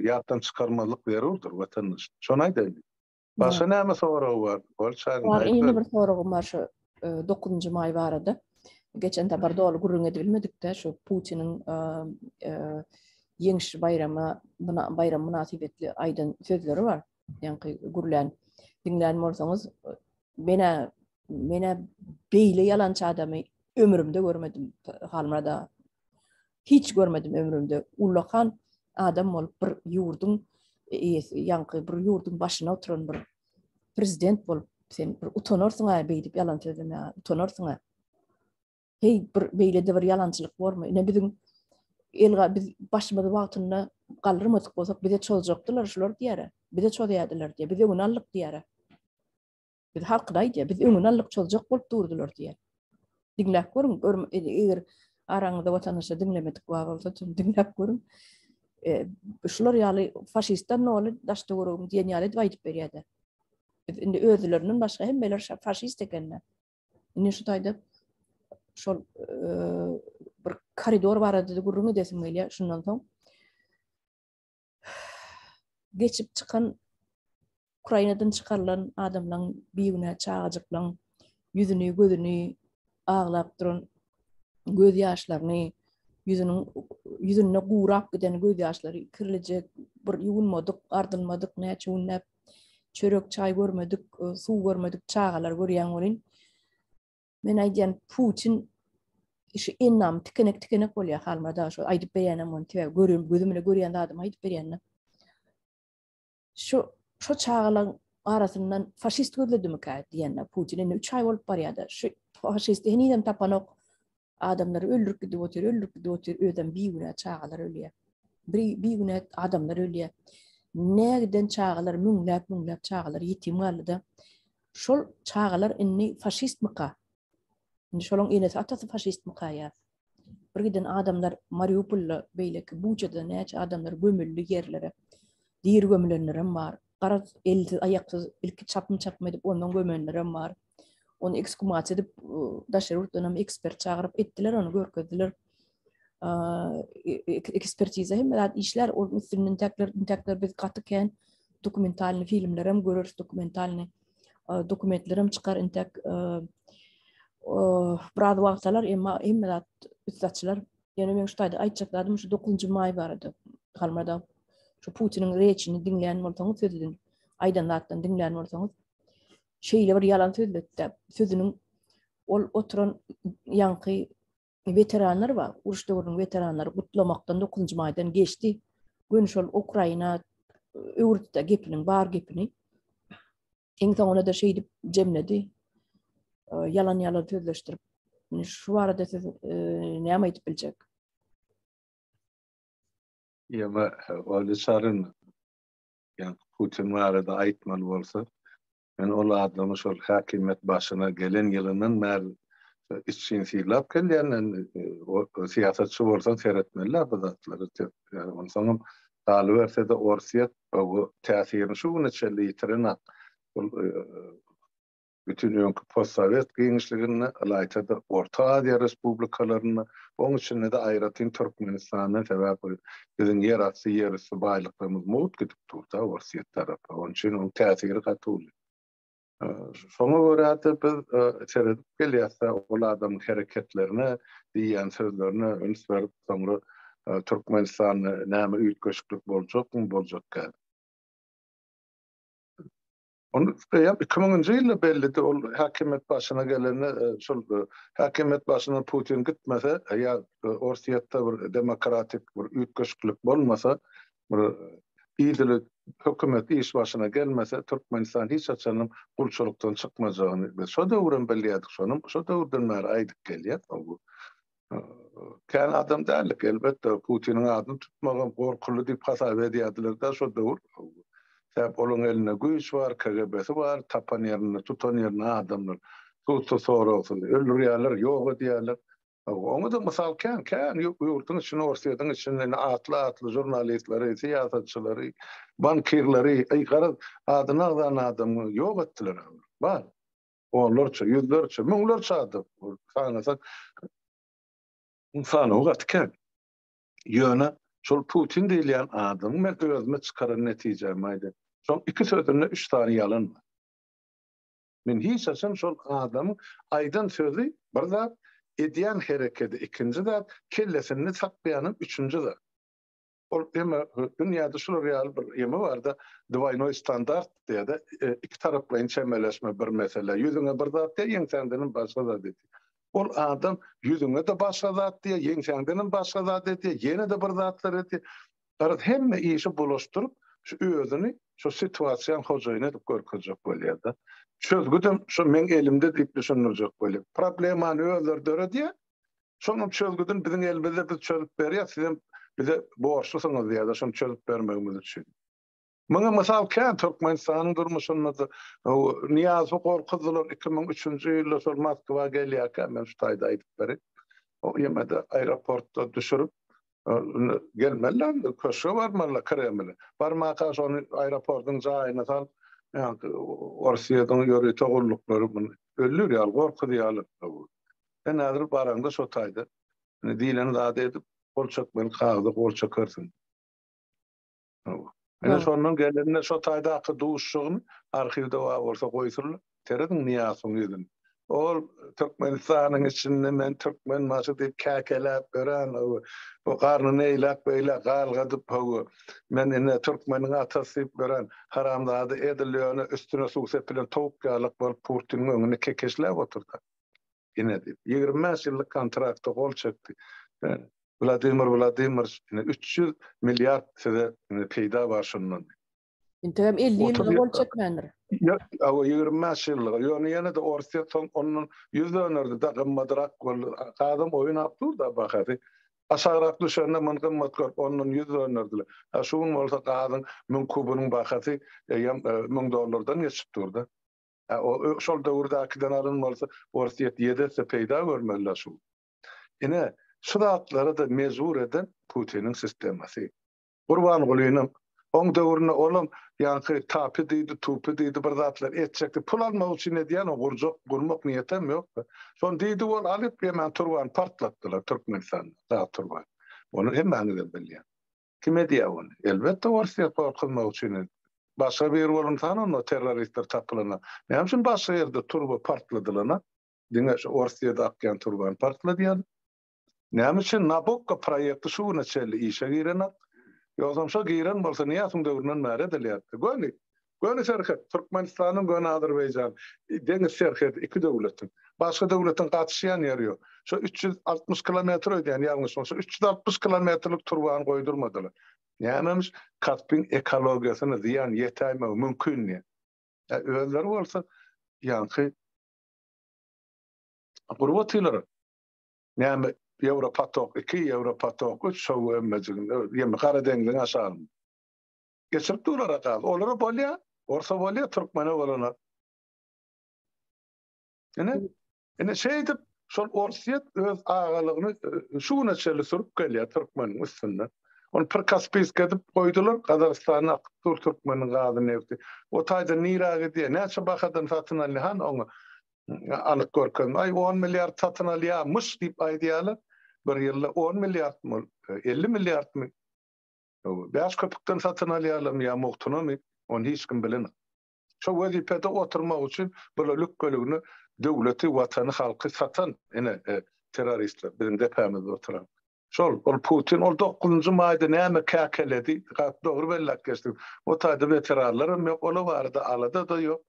yattan çıkarmalık verirdir vatandaş. Şonay deydi. Başka näme sorağı var? Var yeni bir soruğum var şu 9. may barada. Geçen de barda ol gurrun edilmedik de şu Putin'in Yeniş bayram münasibetli aydın sözleri var. Yani gurlen dinleyen olsanız mene beyle yalancı adamı ömrümde görmedim halmada. Hiç görmedim ömrümde. Ullakan adam olup bir yurdun yankı bir yurdun başına oturan bir prezident bolup sen bir utanırsın ha beydip yalan söyleme utanırsın ha. Hey bir beyle de bir yalancılık var mı? Ne bizim elga biz başımızda vaktinde kaldırmadık bolsak bize çözecektiler şular diyere. Bize çözeydiler diye. Bize unallık diyere. Biz halkday diye. Biz unallık çözecek bolup durdular diye. Dinlep görün. Eğer aranızda vatandaşa dinlemedik var dinlep görün. Şular ýaly faşistler noli daşda görüm diýen ýaly aýdyp berýärdi. Indi özlerinin başga hemmeler faşist ekenler. Indi şu taýda şol bir koridor barady görüňi desim gelýär. Şundan soň geçip çıkan Ukrainadan çıkarılan adamlaryň biýigine çağajyklaryň yüzünü gözünü ağlap duran göz ýaşlaryny yüzüne guurap giden göz ýaşlary kirilecek bir ýuwunmadyk, ardylmadyk, näçe unnap çörek çay görmedik, suw görmedik, çağalar görýän bolin. Men aýdýan Putin işi ennam tikenek bolýar halmada şu aýdyp berýänem onu görüyorum gözümle görýän adam aýdyp berýän. Şu çağalar arasından faşist gözledimi ka diýenler Putin'in 3 ay bolup barýardy. Şu faşist heniden tapanok adamları öldürüp gidiyor, öden bir güne çağalar ölüyor. Bir güne adamlar ölüyor. Nereden çağalar, müngläp çağalar yetim galyda. Şol çağalar inni faşist mıka? Indi şolun enesi atası faşist mıka ya? Bir giden adamlar Mariupol'da beýleki Buça'da näçe adamlar gömüldü yerlere. Diýer gömülenlerim var. Garaz elsiz, ayaksız, ilki çapma edip ondan gömülenlerim var. Onu ekskumat edip daşarurtdan ekspert çağırıp ettiler, onu görkezdiler. Ekspertize hem işler onun üstünden tekrar biz katıken dokumentalny filmlerem görür, dokumentlerim çıkar intek biraz wagtlar emma emmedat üstatçılar ýene men şuýda aýtjakladım şu 9 may barada halmada şu Putinin reçini dinleýän bolsaňyz sözüden aýdan zatdan dinleýän bolsaňyz şeýle bir ýalan sözletdi. Sözüniň ol oturan ýanky veteranlar bar. Uruş döwrüniň veteranlary gutlamakdan 9 maýdan geçdi. Gönüşol Ukraina öwrütde gepiniň bar gepini eň soňuna da şeýdi jemledi. Yalan sözleştirip şu arada siz näme aýtyp biljek? Ýa-da öyle sarın yani Putin arada aýtmaly bolsa men ol adamy şol häkimet başyna gelen ýylyndan bäri için siýlap gelýän o siýasatçy bolsa seretmeliler bu zatlary. Yani onu soňam daly bersede Orsiýet bu täsirini şu neçeli ýitiren bütün öňkü postsovet giňişligini alaýtady Orta Aziýa respublikalaryny, onuň içinde de aýratyn Türkmenistana sebäp biziň ýerasy ýerisi baýlyklarymyz mowut gidip durdy Orsiýet tarapy. Onuň üçin onuň täsiri gatyly. Şoňa görä biz seredip gelýärse ol adamyň hereketlerine, diýen sözlerine öns berip soňra Türkmenistany näme üýtgeçlik boljak. Onu ýa 2000-nji ýylda belli ol häkimet başyna gelene şol häkimet başyna Putin gitmese ýa Orsiýetde bir demokratik bir üýtgeçlik bolmasa bir ýyly hökümet iş başyna gelmese Türkmenistan hiç açanym gulçulukdan çykmajagyny biz şo döwrden bilýärdik şonuň şo döwrden bäri aýdyp gelýär. Kän adam dälik elbetde Putiniň adyny tutmagan gorkuly diýip hasap edýärdiler da şo döwür. Sebäp olaň eline güýç bar, KGB'si bar, tapan ýerine, tutan ýerine adamlar tutsa soragsyn, öldürýärler, ýok edýärler. Oňa da mysal kän ýurtyň içine Orsiýetyň içinden atly jurnalistleri, siýasatçylary, bankirleri, gara adyny alan adamy ýok etdiler. Bar. Onlarça, ýüzlerçe, müňlerçe adam. Sanasak insana ugatken. Ýöne şol Putin diýilýän adam men özüme çykaran netije maýdy. Şol iki sözünde 3 tane yalan var. Men hiç açan şol adam aýdan sözü bir zat edýän hereketi ikinji zat kellesini saklaýanyň üçünji zat. Ol ema dünýäde şol real bir ema barda dwaynoy standart diýdi. Iki taraply çemeleşme bir mesele. Ýüzüňe bir zat diýen ýeňsändiň başga zat diýdi. Ol adam ýüzüňe de başga zat diýe, ýeňsändiň başga zat diýe, ýene de bir zatlar diýe. Garat hemme işi bulaşdyryp şu özüni şu situasiýan hojaýyny edip görkezjek bolýar. Çözgüdüm şu men elimde diýip düşünürjek bolýar. Problemany özler dörediýär. Şonuň çözgüdün biziň elimizde biz çözüp berýär. Sizem bize borçlusyňyz diýär, şonu çözüp bermegimiz üçin. Muňa mysal kän Türkmenistanyň durmuşynda Niýaz gorkuzylar 2003-nji ýylda şol Moskwa gelýärkä men şu taýda aýdyp berip. O ýemede aeroportda düşürüp gelmeler, köşe varmalar Kreml'e. Barmağa şonu aeroportun jaýyna sal, ýa-ni Orsiýetyň ýöre togullukları öllür ýa gorky diýerler. Ben nädir baranda şo taýda. Diýleni zat edip bolçak men kagdy bolçak körsün. Ene şondan gelenine şo taýda aky duşşugyny arhivde bolsa goýsurlar. Terediň niýasyň ýüzüni. Ol Türkmenistanyň içinde men Türkmen maşy diýip käkelep beren o garnyny eýlep beýle galgadyp men ene Türkmeniň atasy diýip beren haramzady edilýäni üstüne suw sepilen towuk ýalyk bolup Putiniň öňüne kekeşläp oturdy. Ene diýip 25 ýyllyk kontrakty gol çekdi. Vladimir 300 milyar size peýda başyndan. Integam 50 ýyl gol çekmendir. Ya, o 25 ýyllyk. Ýöne de Orsiýet onun 100 dönerdi da gymmadyrak bol. Adam oýun apdur da bakady. Aşagyrak düşende men gymmadyrak onun 100 dönerdi. Şuň bolsa gadyň 1000 kubunyň bakady $1000 geçip durdy. O şol döwürdekiden alyn bolsa Orsiýet ýedese peýda görmeliler şu. Ine şu zatları da mezur eden Putiniň sistemasi. Gurban bolýanam. Oň döwrüne olam ýa-ni tapy diýdi, tupy diýdi bir zatlar etjekdi. Pul almak üçin edýän o gurjak gurmak niýetem ýok. Şon diýdi ol alyp hemen turban partlatdylar Türkmenistan. Da turban. Onu hemmeni de bilýär. Kim edýär onu? Elbetde Orsiýet gorkulmak üçin. başga bir yer bolundan o terroristler tapylana. Näme üçin başga ýerde turba partladylana? Diňe şu Orsiýada akýan turban partladı ýaly. Näme üçin Nabucco proýekti şuna çelli işe girenek? Ýogam şo giren bolsa niýatyň döwründen märe edilýär. Göni şerhet Türkmenistanyň göni Azerbaýjan deňiz şerhet iki döwletin. Başga döwletin gatşýan ýeri ýok. Şo 360 kilometr öýdän ýalňyş bolsa 360 kilometrlik turban goýdurmadylar. Nämemiş Kaspin ekologiýasyna ziýan ýetäýme mümkin ýa. Özleri bolsa ýanky gurbatylar. Näme Ýewropa tok 2 Ýewropa tok 3 şow emmejigin ýeme Kara deňziň aşagy. Geçirip durara kal. Olara bolýa, orsa bolýa Türkmene bolana. Ene şeýdip şol Orsiýet öz agalygyny şuna çeli sürüp gelýär Türkmeniň üstünde. Onu per Kaspiyska edip goýdular, Gazarstanyň aktyw Türkmeniň gadyny ýokdy. O taýda niragy diýe, näçe bakadan satyn alýan oňa alyp görkem. Ay 10 milliard satyn alýarmyş diýip aýdýarlar. Bir ýylda 10 milliard mı, 50 milliard mı? Bäş köpükden satyn alýarlar ýa muhtunamy, onu hiç kim bilen. Şo wezipede oturmak üçin böyle lükgölügini döwleti, watany, halky satan ene terroristler bizim depemizde oturan. Şol Putin ol 9-njy maýda näme käkeledi, dogry bellek geçdi. O taýda veteranlarym ýok, ola barda alada da ýok.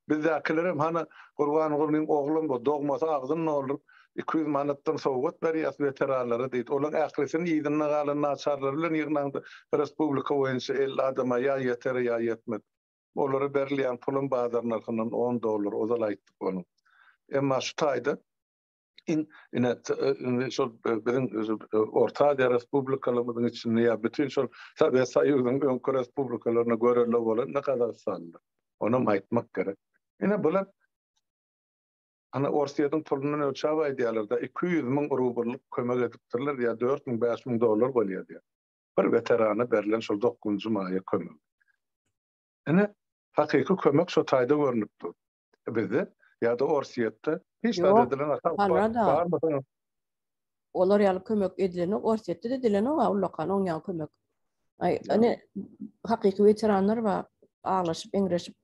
Bizdekilerim hana Gurban Gurnyň oglum bu dogmasa agdyn olur. 200 manatdan sowgat berýär veteranlara diýip. Olaň ählisini ýygyna galan naçarlar bilen ýygnandy. Respublika boýunça 50 adama ýa ýeter ýa ýetmedi. Olary berilýän pulun bazar narhynyň $10 ozal aýtdyk onu. Emma şu taýda şol biziň Orta Aziýa respublikalarymyzyň içinde ýa bütün şol Sowet Soýuzynyň öňkü respublikalaryna görele bolan ne kadar sandy. Onu aýtmak gerek. Ene bular ana Orsiýadyň pulundan ölçäp aýdýarlar 200 000 rublyk kömek edipdirler ýa $4,000-5,000 bolýar diýär. Bir veterana berilen şol 9-njy maýa kömek. Ene hakyky kömek şo taýda görnüpdir. Bizde ýa-da Orsiýetde hiç edilen barmy? Olar ýaly kömek edilen Orsiýetde de edilen ulakan oňa kömek. Ay ane hakyky veteranlar bar ağlaşyp eňreşip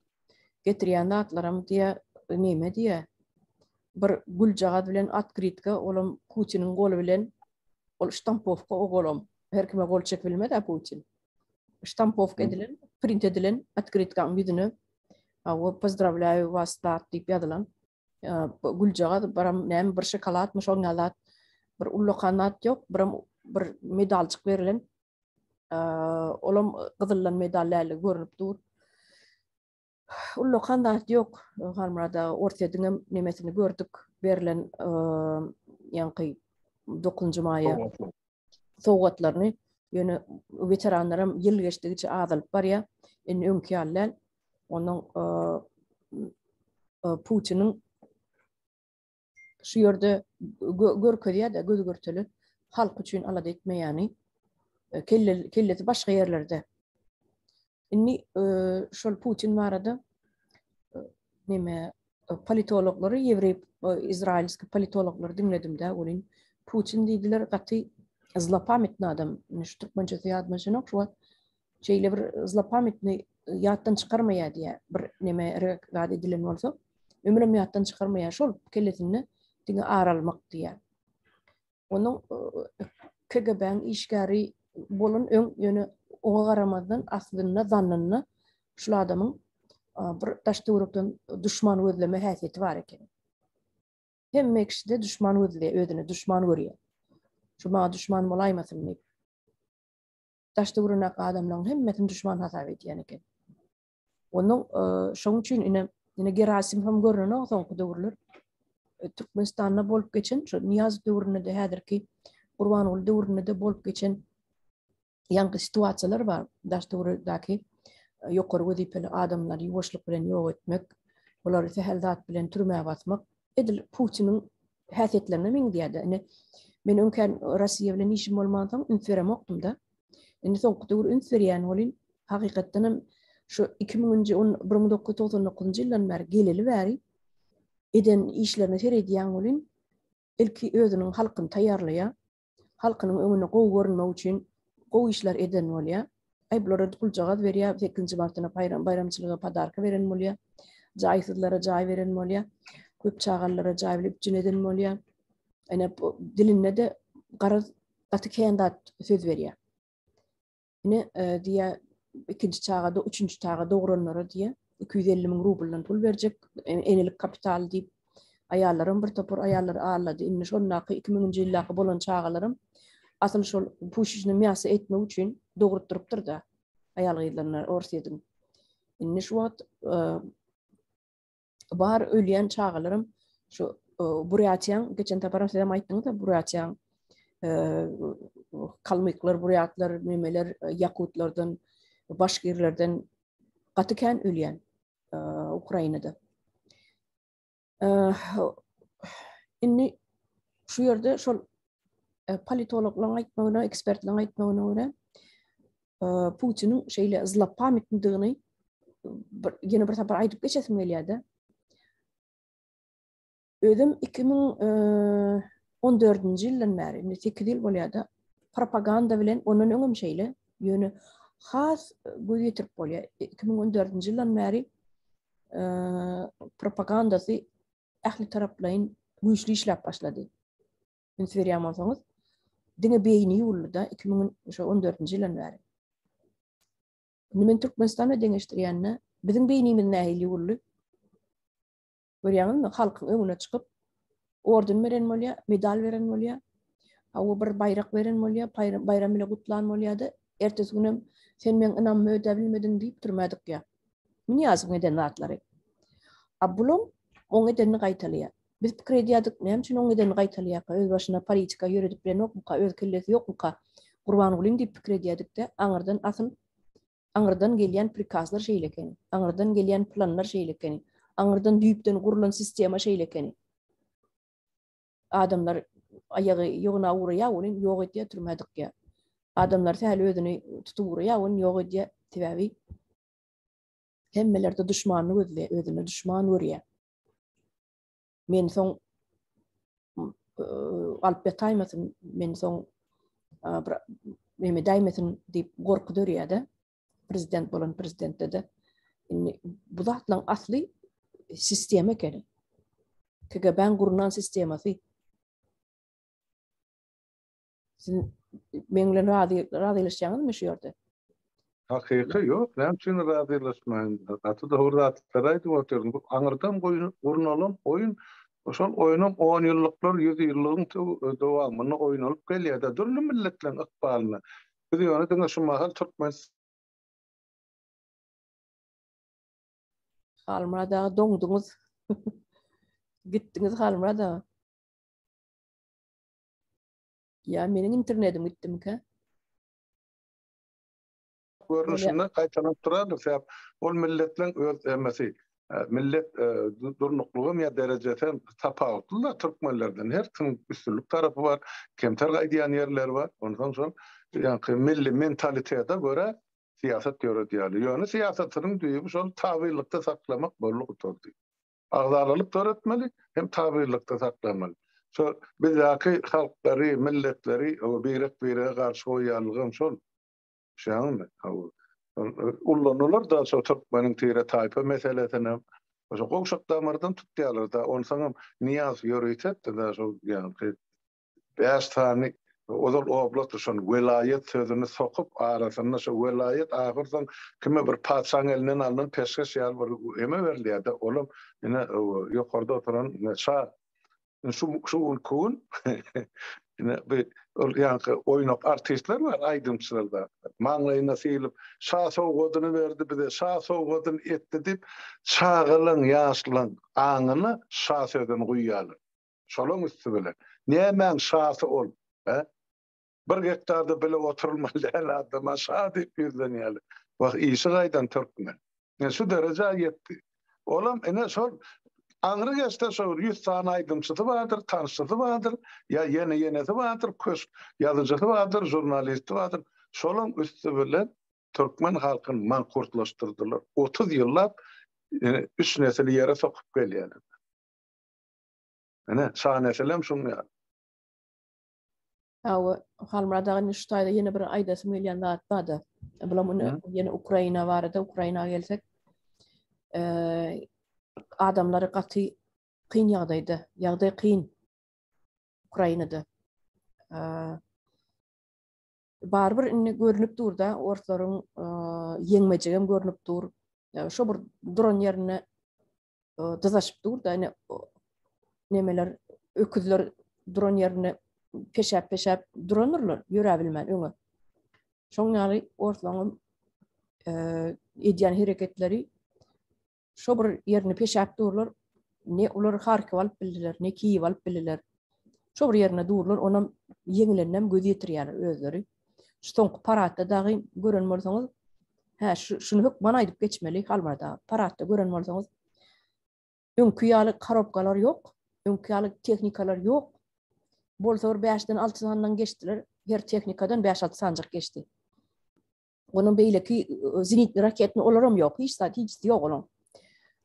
getirýän atlaram diýe näme diýe bir guljagat bilen atkritka olam Putiniň goly bilen ol ştampowka ogolam her kime gol çek bilmedi Putin. Ştampowka edilen, print edilen atkritkaň ýüzüne awa pozdravляю вас diýip ýazylan. Guljagat baram näme bir şokoladmy şoňalat bir ulakanat ýok, bir medalçyk berilen. Olam gyzyllan medallerle görünüp dur. Ulakanat ýok. Halmada Orsiýadyň nemesini gördük. Berilen ýanky 9-njy maýa sowgatlaryny ýöne veteranlarym ýyl geçdigiçe azalyp barýar. Indi öňki ýalylar onuň Putiniň şu ýerde görkezýär-de göz görteli halk üçin alada etmeýäni kelleti başga ýerlerde. Inni şol Putin barada neme politologlary, ýewrey izraelski politologlary dinledim-de, olin Putin diýdiler gaty zlapamitny adam. Şu türkmençe ýadmaşynyk şu şeýle bir zlapamitny ýatdan çykarmaýar diýär. Bir neme gady edilen bolsa, ömrüm ýatdan çykarmaýar şol kelletini diňe aralmak diýär. Onuň KGB-niň işgäri bolan ýöne oňa garamazdan aslyna zannyny şu adamyň bir daşdurukdan düşman gözleme häsiýeti bar eken. Hemme kişide düşman gözle özüne düşman görýär. Şu ma düşman bolaýmasyn diýip. Daşdurunak adamlaryň hemmesini düşman hasap edýän eken. Onuň şoň üçin ine Gerasim hem görnüne soňky döwürler Türkmenistanda bolup geçen, şu Niyaz döwründe de häzirki Gurbanoğlu döwründe de bolup geçen ýangy situasiýalar bar. Daşdurdaky ýokary wezipeli adamlar ýuwaşlyk bilen ýok etmek, olary sehelzat bilen türmäge basmak edil Putiniň häsiýetlerine meň diýär. Men öňken Rossiýa bilen işim bolmadan ünferemokdum-da. Indi soňky döwür ünferýän bolin hakykatdan şu 1999-njy ýyldan beri geleli bäri eden işlerini seredýän bolin ilki özüniň halkyny taýýarlaýar, halkynyň öňüne gowy görünmek üçin gowy işler eden bolýar. Ayblora kulcagat veriya 8 martına bayramçılığa padarka veren molya. Caysızlara cay veren molya. Köp çağallara cay bilip cüneden molya. Ene dilinne de garaz gatı kendat söz veriya. Ine diye ikinci çağda, üçüncü çağda doğuranlara diye 250 bin rubelden pul verecek. Enelik kapital deyip ayarlarım bir topur ayarlar ağırladı. İnne şonnaqı 2000. yıllaqı bolan çağalarım asıl şol puşuşunu miyası etme üçün doğurtturuptur da ayarlayılanlar ortaydın. İnne şu vat bar ölüyen çağalarım şu Buryatiyan geçen taparam size ayttınız da Buryatiyan kalmıklar, Buryatlar, nemeler, Yakutlardan, başka yerlerden katıken ölüyen Ukrayna'da. İnni şu yerde şol politologlarla aytmağına, ekspertlerle aytmağına göre Putin'in şeyle ızlappa mitndiğini yine bir tapar aytıp geçesim geliydi. Ödüm 2014. yıldan beri, 8 yıl bolýardy. Propaganda bilen onun öňüm şeyle, ýöne has göýetirip bolýar. 2014. yıldan beri propagandasy ähli taraplaryň güýçli işläp başlady. Siz berýärmiňiz? Diňe beýni ýurulda 2014. yıldan beri. Nimen Türkmenistanda deňeşdirýänne biziň beýnimiz nähili ýuruldy? Görýäňizmi? Halkyň öňüne çykyp orden veren bolýar, medal veren bolýar. Awa bir bayrak veren bolýar, bayram ile gutlan bolýardy. Ertesi günem sen men inanma öde bilmedin diýip durmadyk ýa. Men ýazyp eden zatlary. Abulum oň edenini gaýtalýar. Biz pikir edýärdik, näme üçin oň edenini gaýtalýar? Öz başyna politika ýöredip bilen okmuka, öz kellesi ýokmuka? Gurban gulyň diýip pikir edýärdik-de, aňyrdan gelýän prikazlar şeýlekeni, aňyrdan gelýän planlar şeýlekeni, aňyrdan düýpden gurulan sistema şeýlekeni. Adamlar ayağı ýoguna uğraya onun ýok edýär turmadyk ýa. Adamlar täli özüni tutup uğraya onun ýok edýär täbäbi. Hemmelerde düşmanlyk özüne düşman görýär. Men soň alp taýmasyn, men soň meme daýmasyn diýip gorky dörýärdi. Prezident bolan prezident dedi. Bu zatlaryň asly sistema ekeni. KGB'nin gurulan sistemasy. Men bilen razylaşýaňyzmy şu ýerde? Hakyky ýok, näme üçin razylaşmaýyn? Aty da hurda atlaýdy oturdum. Bu aňyrdan gurnalan oýun, oşol oýunum 10 ýyllyklar, 100 ýyllygyň dowamyny oýnalyp gelýär da dürli milletlerin ykbalyna. Biz ýöne diňe şu mahal Türkmen Halmada doňduňyz. Gitdiňiz halmada. Ya meniň internetim gitdimkä? görnüşinde gaýtanyp durady. Sebäp ol milletleriň öz emesi, millet durnuklugy ýa derejeden tapawutlar türkmenlerden her kim üstünlük tarapy bar, kemter gaýdýan ýerler bar. Ondan soň ýa milli mentalitete göre siýasat ýöredýär. Ýöne siýasatynyň düýbi şol tabirlikde saklamak boluk tutdy. Agzarlylyk öğretmeli hem tabirlikde saklamaly. So bizdäki halklary, milletleri o beýrek garşy goýanlygym şol. Şäňmi? Ullanýar da şo Türkmeniň tire taýpa meselesine oşo gowşak damardan tutýarlar da onu saňam niýaz ýöreýet da şo ýani beş tane ozal oblast şon welayet sözüni sokup arasyna şo welayet ahyrdan kime bir paçaň elinden alynan peşkeş ýaly bir eme berilýär da olum ine ýokarda oturan şa şu kun ine bir ýa-ni oýnap artistler bar aýdymçylarda. Maňlaýyna silip şa sowgadyny berdi bize, şa sowgadyny etdi diýip çağılan ýaşlaň aňyny şa sözüni goýýarlar. Şolaň üstü bilen. Näme şasy ol? Bir hektarda bile oturulmaly adama şa diýip ýüzlenýärler. Bak işi gaýdan Türkmen. Şu derece ýetdi. Olam ene şol Aňry geçte şol 100 tane aýdymçysy bardyr, tanışçysy bardyr, ýa ýene-ýenesi bardyr, köş ýazyjysy bardyr, jurnalisti bardyr. Şolaň üstü bilen Türkmen halkyny mankurtlaşdyrdylar. 30 ýyllap 3 nesil ýere sokup gelýärler. Ene şa nesilem şuňa. Awa halmradağın Şutayda yine bir aydası milyon atmadı. Bulam yine Ukrayna var da Ukrayna gelsek adamları katı kıyın yağdaydı. Yağday kıyın Ukrayna'da. Barbir inni görünüp dur da ortaların yengmecegem görünüp dur. Şo bir dron yerine dızaşıp dur da nemeler öküzler dron yerine peşap dronurlar yörebilmen öňe. Şoňaly ortalarym edýän hereketleri şo bir ýerine peşap durlar. Ne ular Harkiw alyp bildiler, ne Kiýew alyp bildiler. Şo bir ýerine durlar, onam ýeňilennem göz ýetirýärler özleri. Şoňky paratda dagy gören bolsaňyz, şunu huk bana aýdyp geçmeli halmada. Paratda gören bolsaňyz, öňkü ýaly karapgalar ýok, öňkü ýaly tehnikalar ýok. Bolsa bir 5-den 6 sandan geçdiler. Her tehnikadan 5-6 sanjak geçdi. Onun beýleki zenitli raketni olaram ýok. Hiç ýok olam.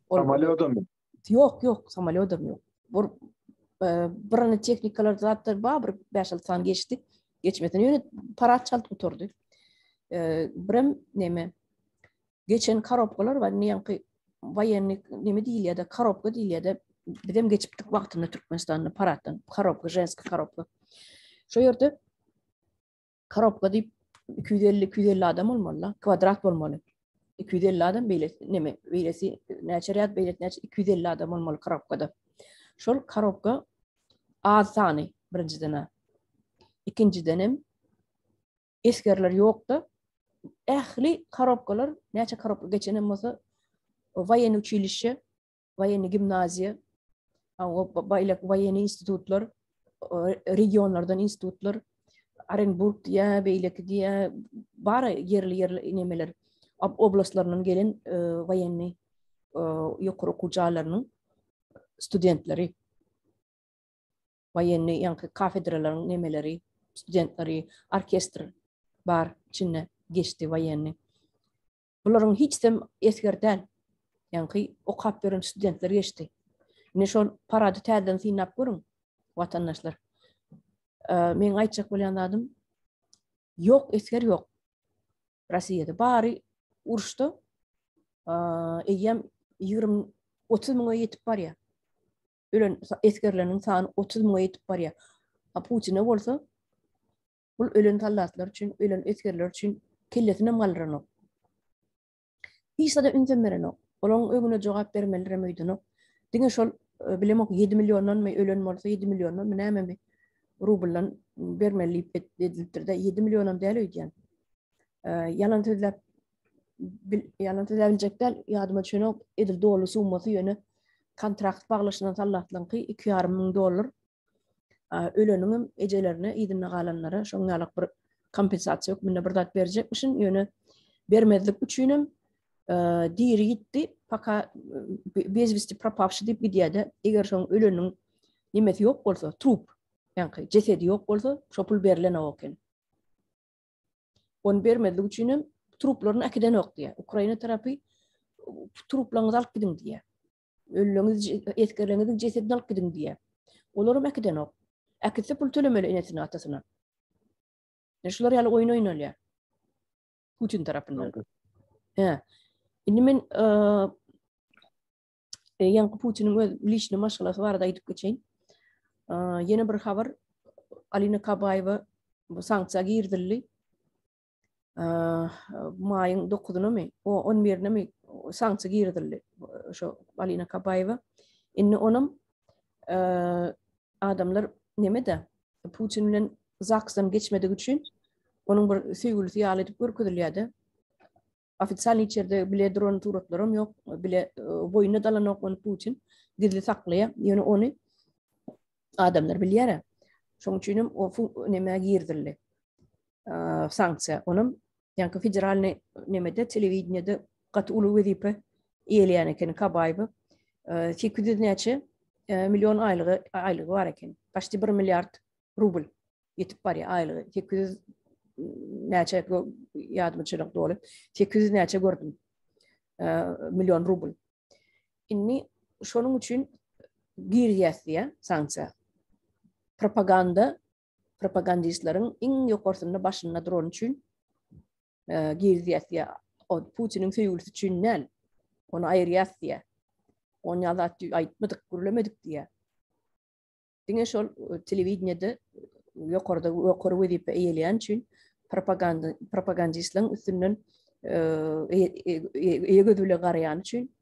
Samolyodam Yok, samolyodam ýok. Bir tehnikalar zatlar bir 5-6 san geçdi. Geçmeden ýöne parat çaldyp oturdy. Birim neme? Geçen karapgalar var, niýanky wayenlik neme diýilýär da, karapga diýilýär. Bizem geçipdik wagtynda Türkmenistanda paratdan. Karapga, jenski karapga. Şo ýerde karapga diýip 250 adam bolmaly, kvadrat bolmaly. 250 adam beýle neme? Beýlesi näçeriýat beýlet näçe 250 adam bolmaly karapgada. Şol karapga az sany birinciden. İkinciden eskerler ýokda. Ähli karapgalar, näçe karapga geçenem bolsa wayen uçilişe, wayen gimnaziya, wayen institutlar, regionlardan institutlar, Arenburg diýä, beýleki diýä, bara yerli nemeler, oblastlarynyň gelen wayenni ýokary okujalarnyň studentleri, wayenni ýanky kafedralaryň nemeleri, studentleri, orkestr bar içinde geçti wayenni. Bularyň hiçdem eskerden, ýanky okap beren studentler geçti. Ne şol parady täzeden synap görüň, watandaşlar. Men aýtjak bolýanlarym ýok, esker ýok. Rossiýada bary uruşda eýem 20-30 miňe ýetip barýar. Ölen eskerleriň sany 30 miňe ýetip barýar. Putin'e bolsa bul ölen tallatlar üçin, ölen eskerler üçin kelletine malrano. Hiç da ünsemmereno. Olaň öňüne jogap bermeliler meýdano. Diňe şol bilemok 7 milyondan me ölen bolsa 7 milyondan näme rublan bermeli edildir de 7 milyondan däl öýdýän. Yalan tüzläbiljekler ýadyma düşenok edil dolu summasy ýöne kontrakt baglaşynan tallatlanky $2,5 milyon. Öleniň ejelerine ýedinne galanlara şoňalyk bir kompensasiýa hükmünde bir dat berjekmişin ýöne bermezlik üçin diýeri gitdi, paka bezwisti propawşy diýip gidýärdi. Eger şoň öleniň nimesi ýok bolsa, trup, ýanky jesedi ýok bolsa, şo pul berilen oken. On bermezlik üçin truplaryny akiden ýok diýär. Ukraina tarapy truplaryňyzy alyp gidiň diýär. Ölüňiz etkerleriňizi jesedini alyp gidiň diýär. Olarym akiden ýok. Akitse pul tölemeli enesine atasyna. Şular ýaly oýun oýnalýar. Putin tarapyndan. Indi men ýanky Putiniň öz lişni maşgalasy barada aýdyp geçeýin. Ýene bir habar, Alina Kabayewa bu sanksiýa girdildi. Maýyň 9-na mi, 11-ne mi sanksiýa girdildi. Şo Alina Kabayewa. Indi onam adamlar nemede Putin bilen zaksdan geçmediği üçin onun bir söýgülisi ýaly edip görkezilýärdi. Ofitsial içerde bile drone turatlarım yok, bile boyuna dalanok onu Putin gizli saklaya, ýöne onu adamlar bilýär. Şoň üçin o näme girdiler. Sanksiýa onum ýanky federalny nemede telewizionyada gaty uly wezipe eýelýän eken Kabayewa 800 näçe milyon aylygy bar eken. Başdy 1 milyard rubl ýetip barýar aylygy. 800 näçe ýadyma çyrak doly. 800 näçe gördüm. Milyon rubl. Inni şonuň üçin girýäsdiýär sanksiýa. Propaganda propagandistlerin in yokorsunda başına duran üçün girdiyatya o Putin'in söylüsü üçün nel onu ayırıyatya onu yalat aytmadık gürlemedik diye dine şol televizyonda yokorda vedip eğleyen üçün propagandistlerin üstünden yegödüle garayan üçün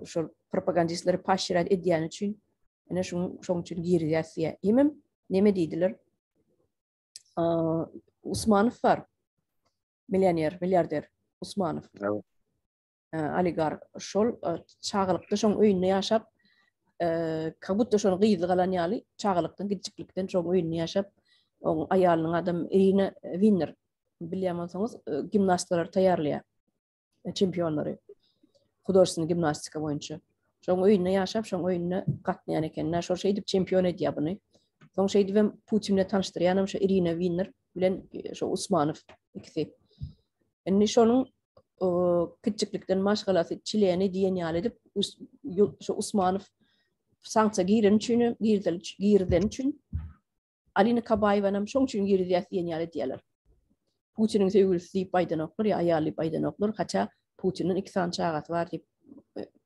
şol propagandistleri paşirat ediyen üçün ene şoň üçün girdiyatya imem neme deydiler Usmanov var milyarder Usmanov evet. Oligark şol çağılıkta şoň öýünde ýaşap kabutta şoň gyýdy galan ýaly çağılykdan gidjiklikden şoň öýünde ýaşap oň aýalynyň adam Irina Winner bilýärmiňiz gimnastlar taýýarlaýar çempionlary hudojsny gimnastika boýunça şoň öýünde ýaşap şoň öýünde gatnaýan eken şol şeýdip çempion edýär buny şoň şeýdip hem Putinle tanışdyrýanam şu Irina Winner bilen şu Usmanov ikisi enne şonuň küçüklikden maşgalasy çileni diýen ýaly edip şu Usmanov sanksiýa girden üçin Alina Kabayewanam şoň üçin girdiýär diýen ýaly diýerler. Putinin söýgüsi paýdanoklar ýa aýaly paýdanoklar haça Putinin iki san çagasy bar diýip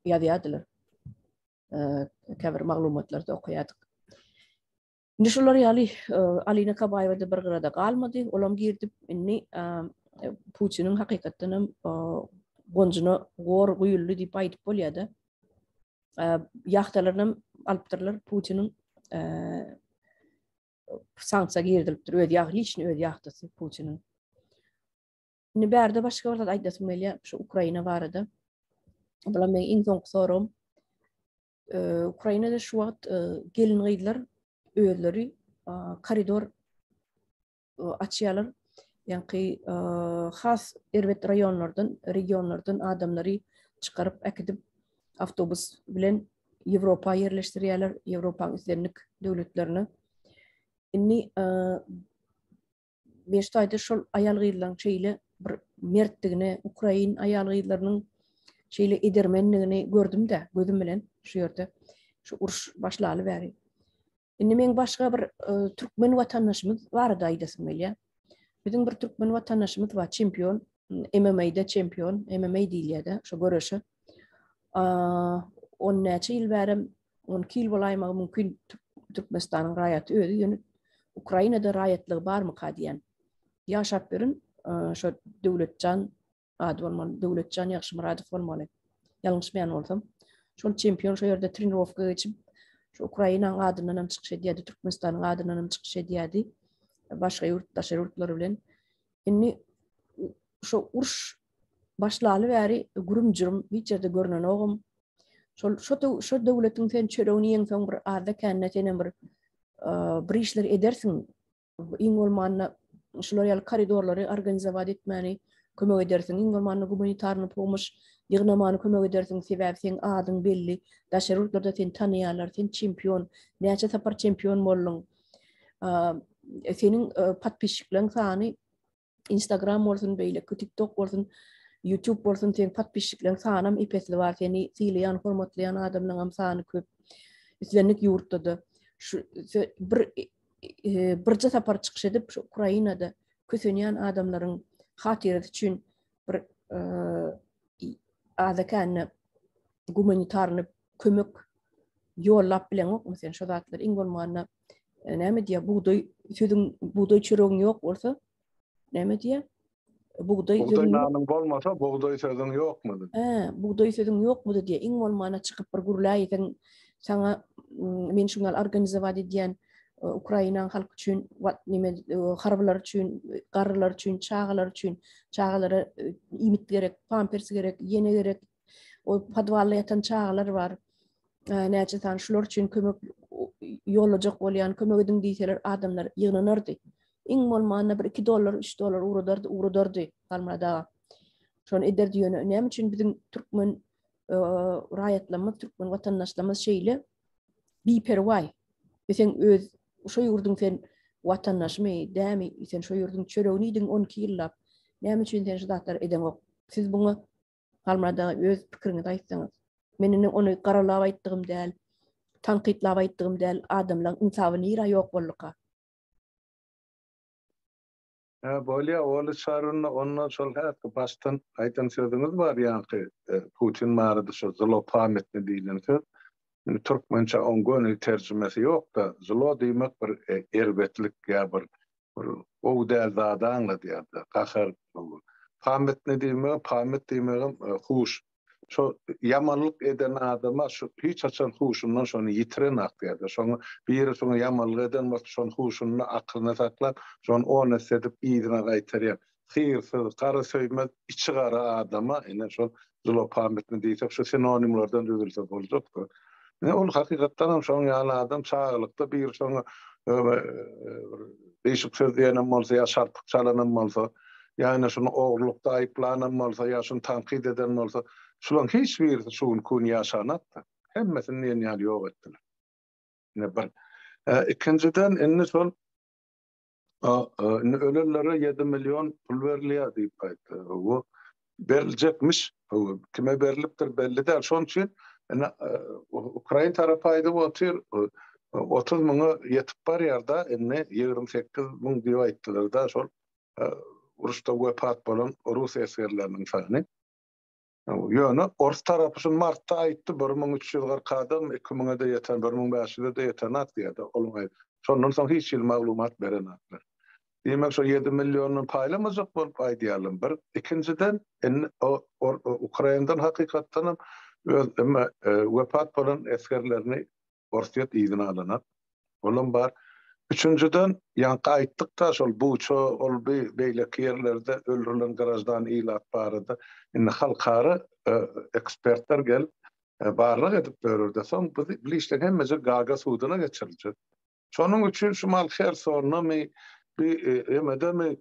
ýazýardylar. Käbir maglumatlarda okuýardyk. Indi şolar ýaly Alina Kabayewa da bir gyrada galmady, olam girdip inni Putin'in hakikaten gonjuna gor güýüllü diýip aýdyp bolýardy. Ýahtalarynam alypdyrlar Putin'in sanksiýa girdilipdir. Öz ýaglyçyny öz ýahtasy Putin'in. Indi bärde başga bir zat aýdasym gelýär şu Ukraina barada. Bular men iň soňky sorum Ukrainada şu wagt gelin gyýdylar özleri koridor açýarlar. Yani has erbet regionlardan adamları çıkarıp ekidip avtobus bilen Avrupa yerleştirýärler, Avrupa üzerindeki döwletlerini. Inni beştaýda şol aýal gyýdylaryň şeýle bir mertdigine, Ukrain aýal gyýdylarynyň şeýle edermenligini gördüm-de, gözüm bilen şu ýerde şu uruş başlaly bäri. Inni men başga bir türkmen watandaşymyz bardy aýdasym gelýär. Bizim bir Türkmen vatandaşımız var, çempion, MMA'da çempion, MMA diýilýär, şu görüşü. 10 näçe ýyl bärim, 12 ýyl bolaýmagy mümkin Türkmenistanyň raýaty öýdi, ýöne Ukrainada raýatlygy barmy diýen. Ýaşap birin, şu Döwletjan ady bolmaly, Döwletjan Ýagşymuradow bolmaly. Ýalňyşmaýan bolsam, şol çempion şu ýerde trenirowka geçip, şu Ukrainanyň adyndan çykyş edýärdi, Türkmenistanyň adyndan çykyş edýärdi. Başga ýurtlar bilen. Inni şu uruş başlaly bäri gürüm-jürüm biçerde görnen ogum. Şu döwletiň sen çöregini ýeň soň bir arda kennetenen bir işler edersiň. Iň bolmanda şular ýaly koridorlary organizowat etmäni kömek edersiň. Iň bolmanda humanitarny pomoş ýygnamany kömek edersiň. Sebäbi sen adyň belli. Daşary ýurtlarda sen tanýarlar, sen çempion, näçe tapar çempion boldyň. Senin patpişiklerin sany Instagram bolsun beýle, TikTok bolsun, YouTube bolsun sen patpişiklerin sanam epesli bar. Seni silýän, hormatlayan adamlaryň sany köp. Üstlenlik ýurtda şu birçe tapar çykyş edip şu Ukrainada kösenýän adamlaryň hatyrasy üçin bir adakanny humanitarny kömek ýollap bilen ok, mesela şu zatlar iň bolmanda näme diýär buğday çöregiň ýok bolsa näme diýär buğday çöregiň bolmasa buğday sözüň ýokmudy? Buğday sözüň ýokmudy diýär. Iň bolmanda çykyp bir gurlaýyň saňa men şuňal organizowat edýän Ukraina halky üçin näme harbylar üçin, garrylar üçin, çağalara imit gerek, pampers gerek, ýene gerek. O padwalla ýatan çağalar bar. Näçe tan şular üçin kömek ýolajak bolýan kömek ediň diýseler adamlar ýygnanardy. Iň bolmanda bir $2, $3 urudardy Almada. Şonu ederdi ýöne. Näme üçin biziň türkmen raýatlarymyz, türkmen watandaşlarymyz şeýle biperway. Sen öz şu ýurduň sen watandaşmy, dämi, sen şu ýurduň çöregini ýediň 12 ýyllap. Näme üçin sen şu zatlar edemok? Siz buňa Almada öz pikiriňizi aýtsaňyz. Meniň onu garalap aýtdygym däl, tanqidlap aýtdygym däl, adamlaryň insabyny ýera ýok boldyka. Böyle oğlu çarınna ondan sonra baştan aytan sözünüz var yani Putin mağarada şu zlopametni deyilen söz. Türkmençe ongun tercümesi yok da zlo demek bir erbetlik ya bir o derda anladı ya da kahar pametni demek pamet demek huş şu yamanlık eden adama şu hiç açan huşundan sonra yitiren aktiyada sonra bir yere sonra yamanlık eden var sonra huşunun aklına saklar sonra onu sedip iyidine gaytarıyor hayırsız kara söymez içi kara adama yine şu zlo pametni deysek şu sinonimlerden dövülsek olacak. Ne ol hakikaten hem şoň ýaly adam çağlykda bir şoň değişik söz diýenem bolsa ýa şarpyk çalanan bolsa ýa-ni şunu oglukda aýplanan bolsa ýa şunu tanqid eden bolsa şulan hiç bir şuň kun ýaşanat hemmesini ýa-ni ýok etdiler. Ne bir ikinciden indi şol ölenlere 7 milyon pul berilýär diýip aýtdy. Bu beriljekmiş. Kime berilipdir belli değil. Şoň üçin Ukrayna tarapy aýdyp otyr 30 000 yetip barýarda enne 28 000 diýip aýtdylar da şol uruşda wepat bolan Rus eskerleriniň sany. Ýöne Ors tarapy şol martda aýtdy 1340 adam 2000'e de ýeten 1500'e de ýeten atýarda olmaýdy. Şondan soň hiç ýyl maglumat berenatlar. Demek şu 7 milyonun paylamazak bolup aýdýarlar. Bir ikinciden Ukrainadan hakykatdan wepat bolan eskerlerini Orsiýet ýygyna alanak. Olam bar. Üçüncüden ýanky aýtdyk da şol buço ol beýleki ýerlerde öldürilen garajdan ilat barada. Indi halkara ekspertler gelip barlyk edip berýärler. Soň bu işler hemmesi gaga suwdyna geçirilýär. Şonuň üçin şu Malher soruna emedemi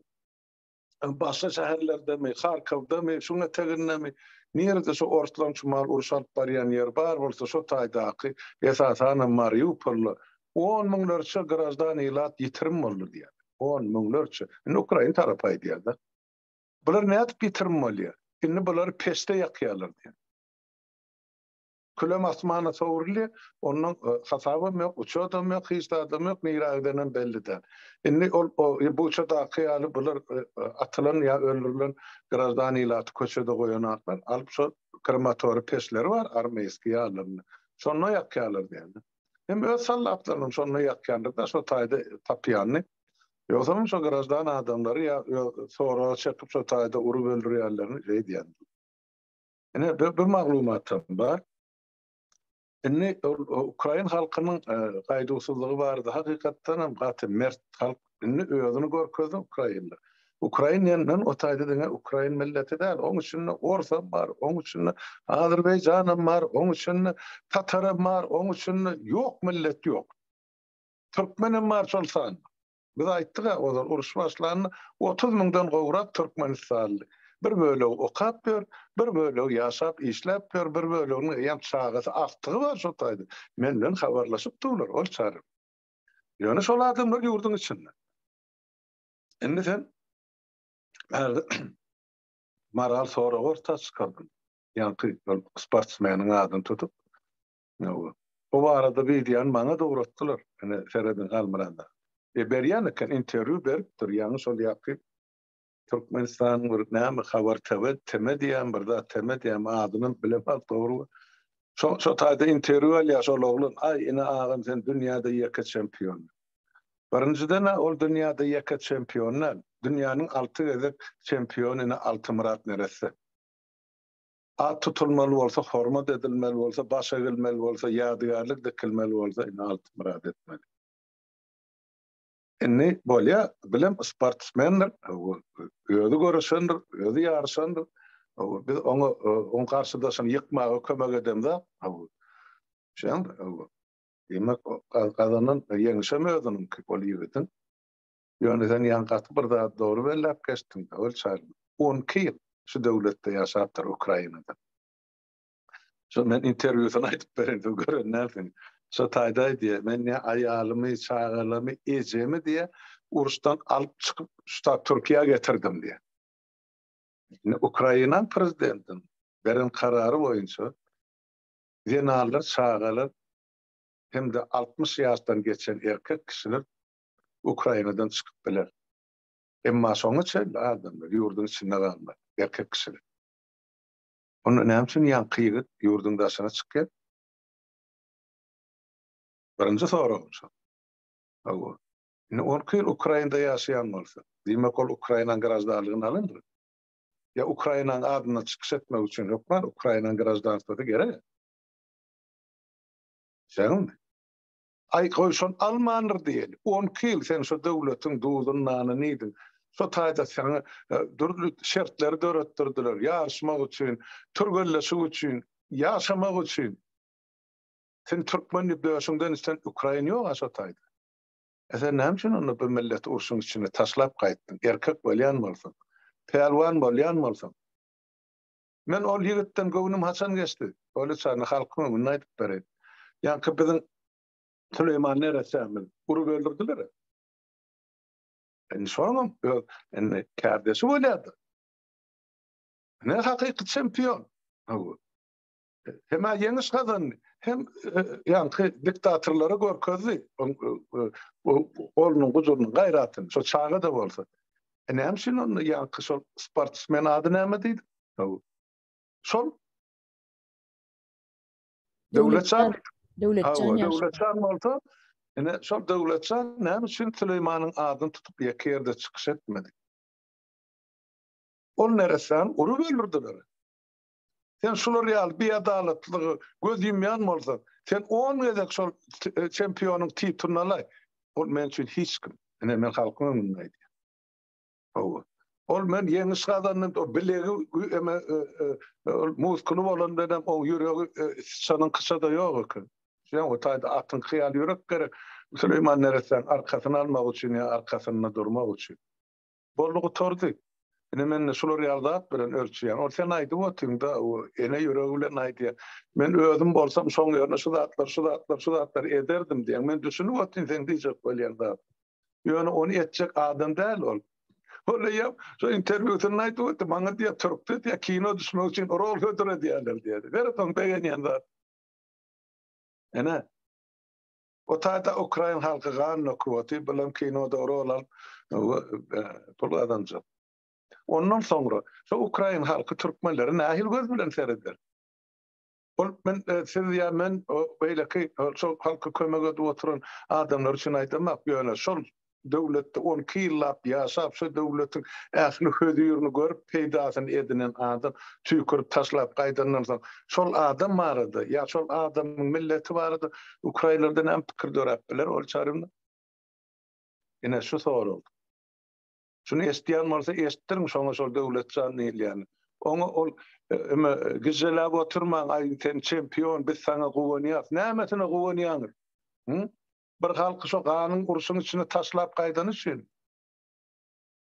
başga şäherlerdemi Harkowdami şuňa teginnemi nerede şu ortadan çumal urşalyp barýan ýer bar bolsa şu taýdaky esasan Mariupol 10 miňlerçe garajdan ilat ýitirim boldy diýär. 10 miňlerçe. Ukraina tarapy diýär da. Bular näet ýitirim bolýar? Indi bular peşde ýakýarlar diýär. Külem asmana sowurly, onun hasabam yok, uçodam yok, hiçdadam yok, niragdanan bellidir. Indi bu uçoda kıyalı bular atılan ya öldürülen garajdan ilatı köşede koyanaklar, alıp şu krematori peşleri var, armeyski yağlarını. Sonra yakyarlar diyelim. Hem öz sallaplarının sonra yakyarlar da şu tayda tapyanını. Yoksa şu garajdan adamları ya sonra çekip şu tayda uru öldürüyorlarını şey diyelim. Yani bir maglumatım var. Inni Ukrayna halkynyň gaýdusuzlygy bardy. Hakykatdan hem gaty mert halk inni özüni görkezdi Ukraynalar. Ukraynadan o taýda diňe Ukrayna milleti däl, oň üçin Orsa bar, oň üçin Azerbaýjan bar, oň üçin Tatar bar, oň üçin ýok millet ýok. Türkmenem bar şolsan. Biz aýtdyk o uruş başlanyny 30 000'dan gowrak Türkmenistan. Bir bölegi okap ber, bir bölegi ýaşap, işläp ber, bir bölegini ýam çagasy artygy bar şo taýda. Menden habarlaşyp durlar, ol çary. Ýöne şol adamlar ýurduň içinde. Endi sen maral sonra orta çykardyn. Ýanky sportsmeniň adyny tutup. O barada bir diýen maňa dogratdylar. Ene Feredin Galmyranda. Berýän eken interwýu berip dur, ýani şol ýaky Türkmenistan bir näme habar teme diýen bir da teme diýen adyny bilemem dogry. Şo taýda interwýu alýar şol oglun ay ine agam sen dünýäde ýeke çempion. Birinciden ol dünýäde ýeke çempionlar, dünýäniň 6 gezek çempionyny Altymyrat neresi. At tutulmaly bolsa, hormat edilmeli bolsa, baş egilmeli bolsa, ýadygarlyk dikilmeli bolsa ine Altymyrat etmeli. Inni bolya bilim sportsmenler öýüdi görüşendir, öýüdi ýarşandyr. Biz oň karşydaşyny ýykmaga kömek edemde. Şeň demek gazanan ýeňişem özüniň bolýardyň. Ýöne sen ýangaty bir da dogry bellep geçdiň. Ol çary. 12 ýyl şu döwletde ýaşapdyr Ukrainada. Şo men interwýusyny aýdyp berendim görenler. Şo taýda diýe men aýalymy, çağalamy, ejemi diýe uruşdan alyp çykyp şuta Türkiýe getirdim diýe. Ukraina prezidentiň beren karary boýunça generallar, çağalar hem de 60 ýaşdan geçen erkek kişiler Ukrainadan çykyp biler. Emma soňa çel adamlar ýurdun içinde galmar. Erkek kişiler. Onu näme üçin ýanky ýigit ýurdun daşyna çykýar? Birinji soragy şu. Ago. Ine 10 ýyl Ukrainada ýaşaýan bolsa, diýmek ol Ukrainanyň garaşdarlygyny alyndyr. Ya Ukrainanyň adyna çykyş etmek üçin ýoklar, Ukrainanyň garaşdarlygyny gerek. Şeňmi? Ay goýşan Almanlar diýeli. 10 ýyl sen şu döwletiň duýdunany niýdin? Şu taýda sana dürli şertleri döretdirdiler. Ýaşamak üçin, türgelleşik üçin, ýaşamak üçin. Sen Türkmen döwşünden sen Ukraina ýok aşa taýda. Sen näme üçin onu bu millet urşun içine taşlap gaýtdyň? Erkek bolýan bolsaň, pelwan bolýan bolsaň. Men ol ýigitden göwnüm haçan geçdi. Öyle çany halkyma bunu aýdyp berýär. Ýa-ni biziň Süleyman neresemil urup öldürdüler. Sormam, kardeşi bolýardy. Ne hakyky çempion. Hem ýeňiş gazandy, hem ýa-ni diktatorlara görkezdi. Olunyň gujuryny, gaýratyny, şo çağa da bolsa. Näme üçin onu ýa-ni şol sportsmen ady näme diýdi? Şol döwletçan bolsa, şol döwletçan näme üçin Süleymanyň adyny tutup ýekerde çykyş etmedi? Ol neresen urup öldürdiler. Sen şular ýaly beadalatlygy göz ýumýan bolsaň, sen 10 gezek şol çempionyň tituluna alay. Ol men üçin hiç kim. Men halkyma bunu aýdýar. Ol men ýeňiş gazandy, o bilegi muskulu bolan bilen o ýüregi şanyň kysada ýok ekan. Şeň o taýda atyň hyýal ýürek gerek. Süleyman neresen arkasyna almak üçin ýa arkasyna durmak üçin. Bollugy tordy. Men şular ýalda bilen ölçüýän. Ol sen aýdyp otyrda, o ene ýüregi bilen aýdýar. Men özüm bolsam şoň ýerine şu zatlar ederdim diýen. Men düşünüp otyrym sen diýjek bolýanda. Ýöne onu etjek adam däl ol. Öyle yap, şu interview'da neydi o? Bana diye Türk'te diye kino düşmek için rol götüre diyorlar diye. Vereton beğeniyenler. Ene. O taýda Ukrayna halkı ganno kvoti, bilen kinoda rol al, pul adamcı. Ondan sonra, şu Ukrayna halkı Türkmenleri nähil göz bilen seyreder. Men siz men böyle ki, şu halkı kömege oturan adamlar için aýtmak ýöne, şol döwletde 10 ýyllap ýaşap şu döwletiň ähli hödüýürini görüp peýdasyny edinen adam tüýkürip taşlap gaýdandan soň şol adam barady ýa şol adamyň milleti barady Ukrainalardan hem pikir döräpdiler ol çarymda. Ene şu soňra oldu. Şunu esdiýän bolsa esdirin şoňa şol döwletçan näýilýär. Oňa ol gizelap oturmaň ay sen çempion biz sana gowanyýas. Nämetine gowanyýar? Bir halky şo ganyň urşunyň içine taşlap gaýdany üçin.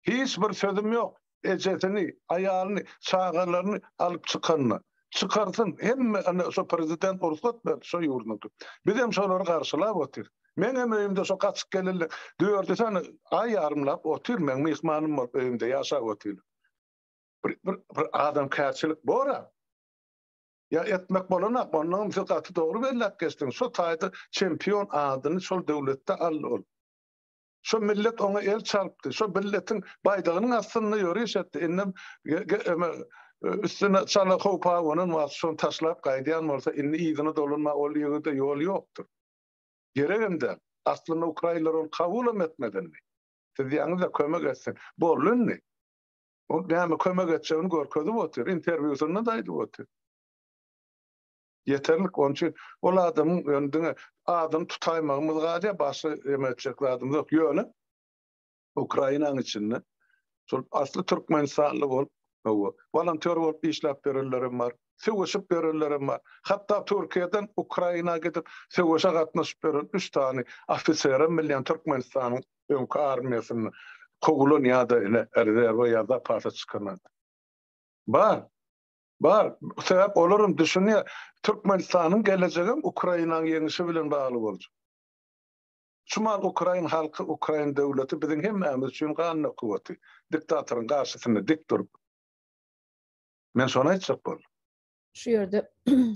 Hiç bir sözüm ýok. Ejetini, aýalyny, çağalaryny alyp çykanyna. Çykarsın, hemme şo prezident ursat ber, şo ýurnudy. Biz hem şolary garşylap otyr. Men hem öýümde şo gaçyp gelirler. Döwürde sana ay ýarymlap otyr, men mehmanym bol öýümde ýaşap otyr. Bir adam käçilik bora. Ya etmek bolana, ondan fıqatı doğru belli kestin. Şu taýda çempion adyny şol döwletde al. Şu millet ona el çarptı. Şu milletin baydagynyň aslynda ýörüş etdi. Innem üstüne çala hopa onun was şon taşlap gaýdýan bolsa, inni ýygyny dolunma ol ýerde ýol ýokdur. Gereginde aslynda Ukrainalar ol kabul etmedinmi? Siz ýaňyza kömek etsin. Bolunny. O näme kömek etjegini görkezip otyr. Interwiewsunda da aýdyp otyr. Yeterlik onun için ol adamın öndüne adam tutaýmagymyz gaýda başy emetjekler adam ýok ýöne Ukrainanyň içinde şol asly türkmenistanly bolup volontör bolup işläp berenlerim bar, söwüşip berenlerim bar. Hatda Türkiýeden Ukrainaga gidip söwüşe gatnaşyp beren 3 tane ofiserim bilen Türkmenistanyň öňkü armiýasyny kogulan ýa-da ele rezerwa ýa-da parça çykanat. Bar. Sebäp olaryň düşünýär. Türkmenistanyň gelejegi Ukrainanyň ýeňişi bilen bagly bolýar. Şumal Ukraina halky, Ukraina döwleti biziň hemmemiz üçin ganyny kuwaty. Diktatoryň garşysynda dik durup. Men şonu aýtjak boldum. Şu ýerde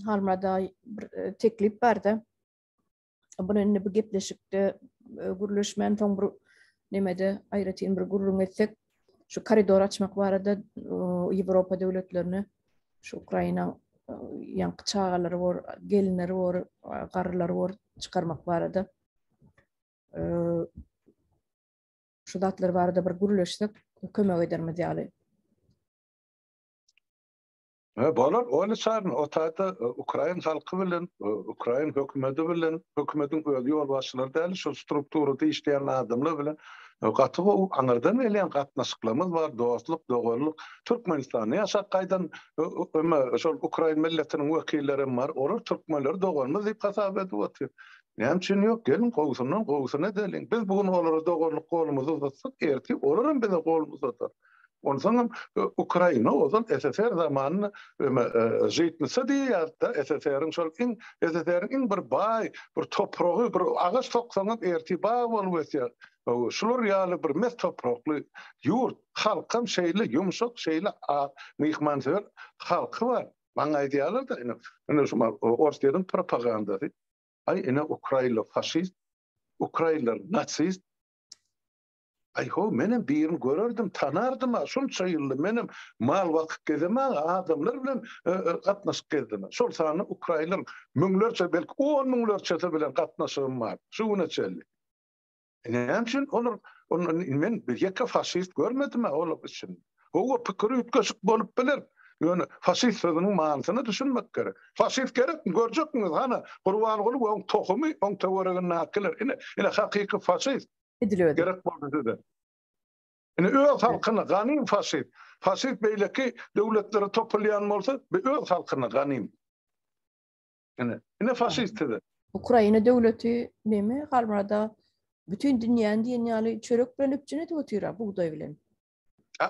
Harmada bir teklip berdi. Buny bir gepleşikde gürleşmän soň bir nemede aýratyn bir gurrun etsek, şu koridor açmak barada Avrupa devletlerine şu Ukraina yankı çağaları var, gelinleri var, qarıları var çıkarmak barada. Şu datlar barada bir gürleşsek kömek edermi diýäli. Bolar öyle çağırın. O taýda Ukraina halkı bilen, Ukraina hökümeti bilen, hökümetin öýü ýol başçylary däl, şu strukturada işleyen adamlar bilen gaty bu aňyrdan elän gatnaşyklarymız bar, dostluk, dogurluk. Türkmenistany ýaşak gaýdan şol Ukraina milletiniň wekilleri bar, olar türkmenler dogurmaz diýip hasap edip otyr. Näçe ýok, gelin gowsuny delin. Biz bugün olara dogurluk golumuzy uzatsak, erti olaram bize golumuzy uzatar. Ondan Ukraina ozan SSR zamanını jeytmese diýär, SSR'in şol SSR'in bir bay, bir topragy, bir agaç toksaňa ertiba bolup etýär. Şular ýaly bir mes toprakly ýurt, halkam şeýle ýumşak, şeýle mehmansever halky bar. Maňa aýdýarlar da ine şu Orstiýadyň propagandasy. Ay ine Ukraina faşist, Ukrainalar natsist. Ay ho, menem birini görürdüm, tanardım ha, şunça ýylly menem mal wakyt gezeme, adamlar bilen gatnaşyp gezdim. Şol sany Ukrainalar müňlerçe, belki 10 müňlerçe bilen gatnaşygym bar. Şu neçeli. Näçin olar men bir ýeke faşist görmedim ha olar üçin. O pikiri ütgeşik bolup biler. Ýöne faşist sözüniň manysyny düşünmek gerek. Faşist gerek görjekmiz hana Gurban Guly we tohumy on teweregen nakylar. Ine hakyky faşist Edilýär. Gerek boldy da. Ine öz halkyny ganym faşist. Faşist beýleki döwletleri toplaýan bolsa, öz halkyny ganym. Ine faşist dedi. Ukraina döwleti neme halmada bütün dünýäni diýenýäli çörek bilen üpjüne tötýär buğday bilen.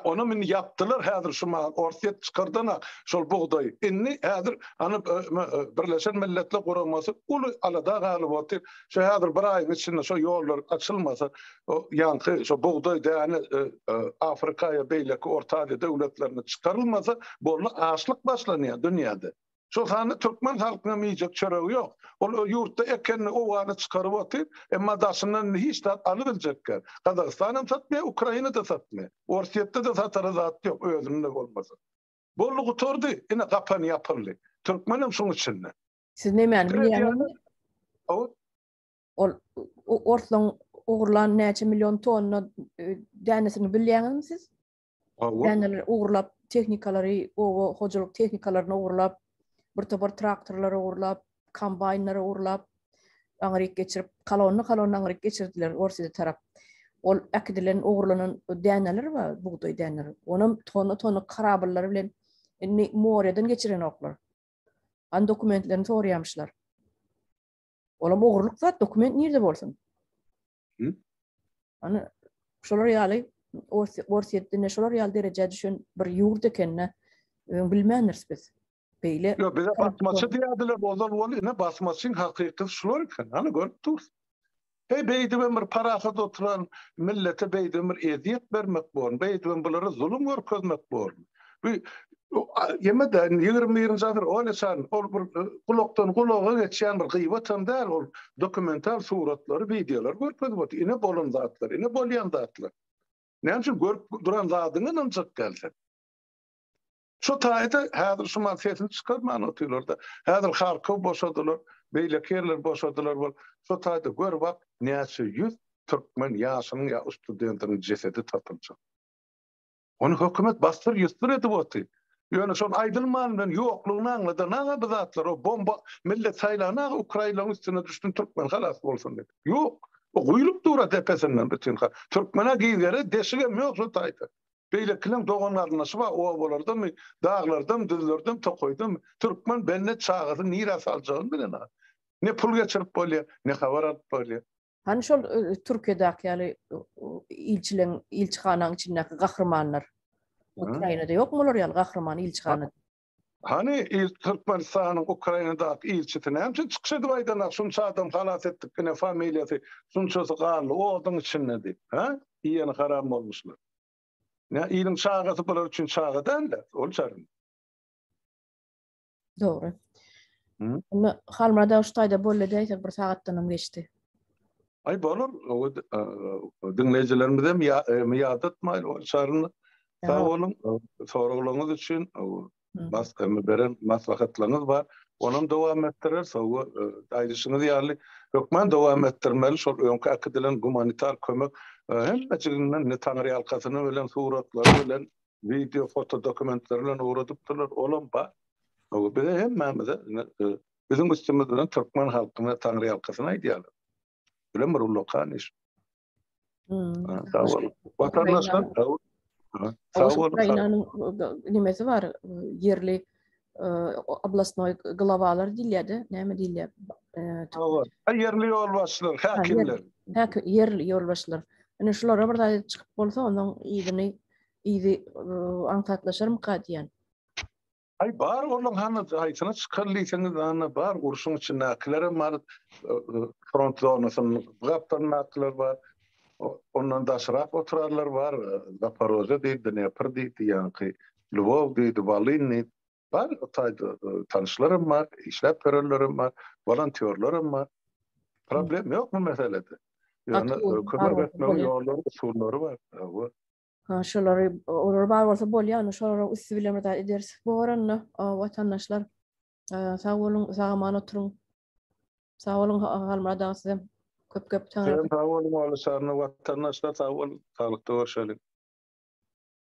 Onu min yaptılar häzir şu ortaya çıkardılar şol buğday. Inni häzir any Birleşen Milletler Guramasy uly alada galyp otyr. Şu häzir bir aýyň içinde şu ýollar açylmasa, ýanky şu buğday däni Afrikaýa beýleki Orta Aziýa döwletlerine çıkarılmasa, bolly açlyk başlanýar dünýäde. Şu sany türkmen halkyna miýjek çöregi ýok. Ol ýurtda ekenni owany çykaryp otyr, emma daşyndan hiç tat alybiljekler. Kazakstanam satmıyor, Ukraina'da satmıyor. Orsiýetde de satar zat ýok, özünde bolmasa. Bolly guturdy, ine gapan ýapyldy. Türkmenem şoň içinde. Siz näme bilýärmi? Ol ortadan ugurlan näçe milyon tonna dänesini bilýärmi siz? Däneler ugurlap teknikalary, o hojalyk teknikalaryny ugurlap, bir topar traktorlary ugurlap, kombaynlary ugurlap, aňryk geçirip, kalonyny aňryk geçirdiler Orsiýa tarap. Ol äkidilen ugurlanan däneler bar, buğday däneleri. Onuň tonu karabylary bilen Moreýadan geçiren oklar. An dokumentlerini soraýamyşlar. Olam ugurlyk zat, dokument nerede bolsun? Ana şolar ýaly Orsiýetde şolar ýaly derejede düşen bir ýurt ekenne bilmändir biz. Beýle. Yo, bize basmaçy diýdiler, bozal bol, ine basmaçyň hakyky şular eken. Ana görüp dur. Hey beýdem bir parahat oturan millete beýdem bir eziýet bermek bolun, beýdem bulara zulüm görkezmek bolun. Bu ýemeden 21-nji asr oýnaşan, ol bir gulakdan gulaga geçýän bir gıýbat hem däl, ol dokumental suratlary, videolar görkezip otyr. Ine bolan zatlar, ine bolýan zatlar. Näçe görüp duran zadyny nançak geldi. Şu taýda häzir şu mansiyetini çıkarman otyrlarda. Häzir Harkov boşadylar, beýlekerler boşadylar bol. Şu taýda gör bak, näçe ýüz türkmen ýaşynyň ýa studentiniň jesedi tapyljak. Onu hökümet bastyr ýüztür edip otyr. Ýöne şol aýdylman bilen ýoklugyny anladan naga bizatlar o bomba millet saýlana Ukrainanyň üstüne düşdün türkmen halas bolsun dedi. Ýok, o guýulup dura tepesinden bütün türkmene giýgere deşige ýok şu taýda. Beýlekilen doganlaryna var, o bolardan mı, dağlardan, düzlerden tokoydum. Türkmen benne çağıdı, nira salacağını bilen ha. Ne pul geçirip bolýar, ne habar alıp bolýar. Hani şol Türkiýedäki ýaly ilçihanaň içindäki gahrmanlar Ukrainada ýokmular ýaly gahrman ilçihana? Hani Türkmenistanyň Ukrainadaky ilçisine hemçe çykyş edip aýdan şunça adam halas etdik, ne familiýasy, şunçasy galy, o odyň içinde diýip, ha? Ýene haram bolmuşlar. Ne ilim çağatı bular üçün çağı derler. Ol çarın. Doğru. Onu halmada uçtayda bolle deyse bir saattanım geçti. Ay bolur. Dinleyicilerimize mi yadat mayl ol çarını. Sağ olun. Sorularınız için maslahatlarınız var. Onun devam ettirir. Soğu ayrışınız yerli. Hükmen devam ettirmeli. Şol önkü akıdilen humanitar kömek hem açığından ne tanrı halkasını ölen suratları ölen video, foto dokumentlerle uğradıptılar. Olan ba. Bir de hem memede bizim üstümüzden Türkmen halkına tanrı halkasına ideyalı. Öyle bir lokan iş. Sağ olun. Vatandaşlar sağ olun. Ukrayna'nın nimesi var, yerli областной glavalar diledi. Näme diledi? Yerli yolbaşlar, hakimler. Yerli yolbaşlar. Ana şulara bir da çıkıp bolsa ondan iyidi antatlaşar mı kadiyan? Ay bar onun hanı aytına çıkarlıysanız hanı bar uruşun içinde akılları var, front zonasının kaptanın akılları var. Ondan da şarap oturarlar var. Zaporojye deydi, Dnepr deydi, yankı Lvov deydi, Volyn var. Tanışlarım var, işlep verirlerim var, volontörlerim var. Problem yok mu meselede? Yani kömek etmenin yolları, usulları var. Şolary olur bar bolsa bolýan, şolary üstü bilemede ederiz. Bu oranny vatandaşlar sağ olun, sağman oturun. Sağ olun, halmada size köp Sağ olun, vatandaşlar sağ olun, sağlıklı görüşelim.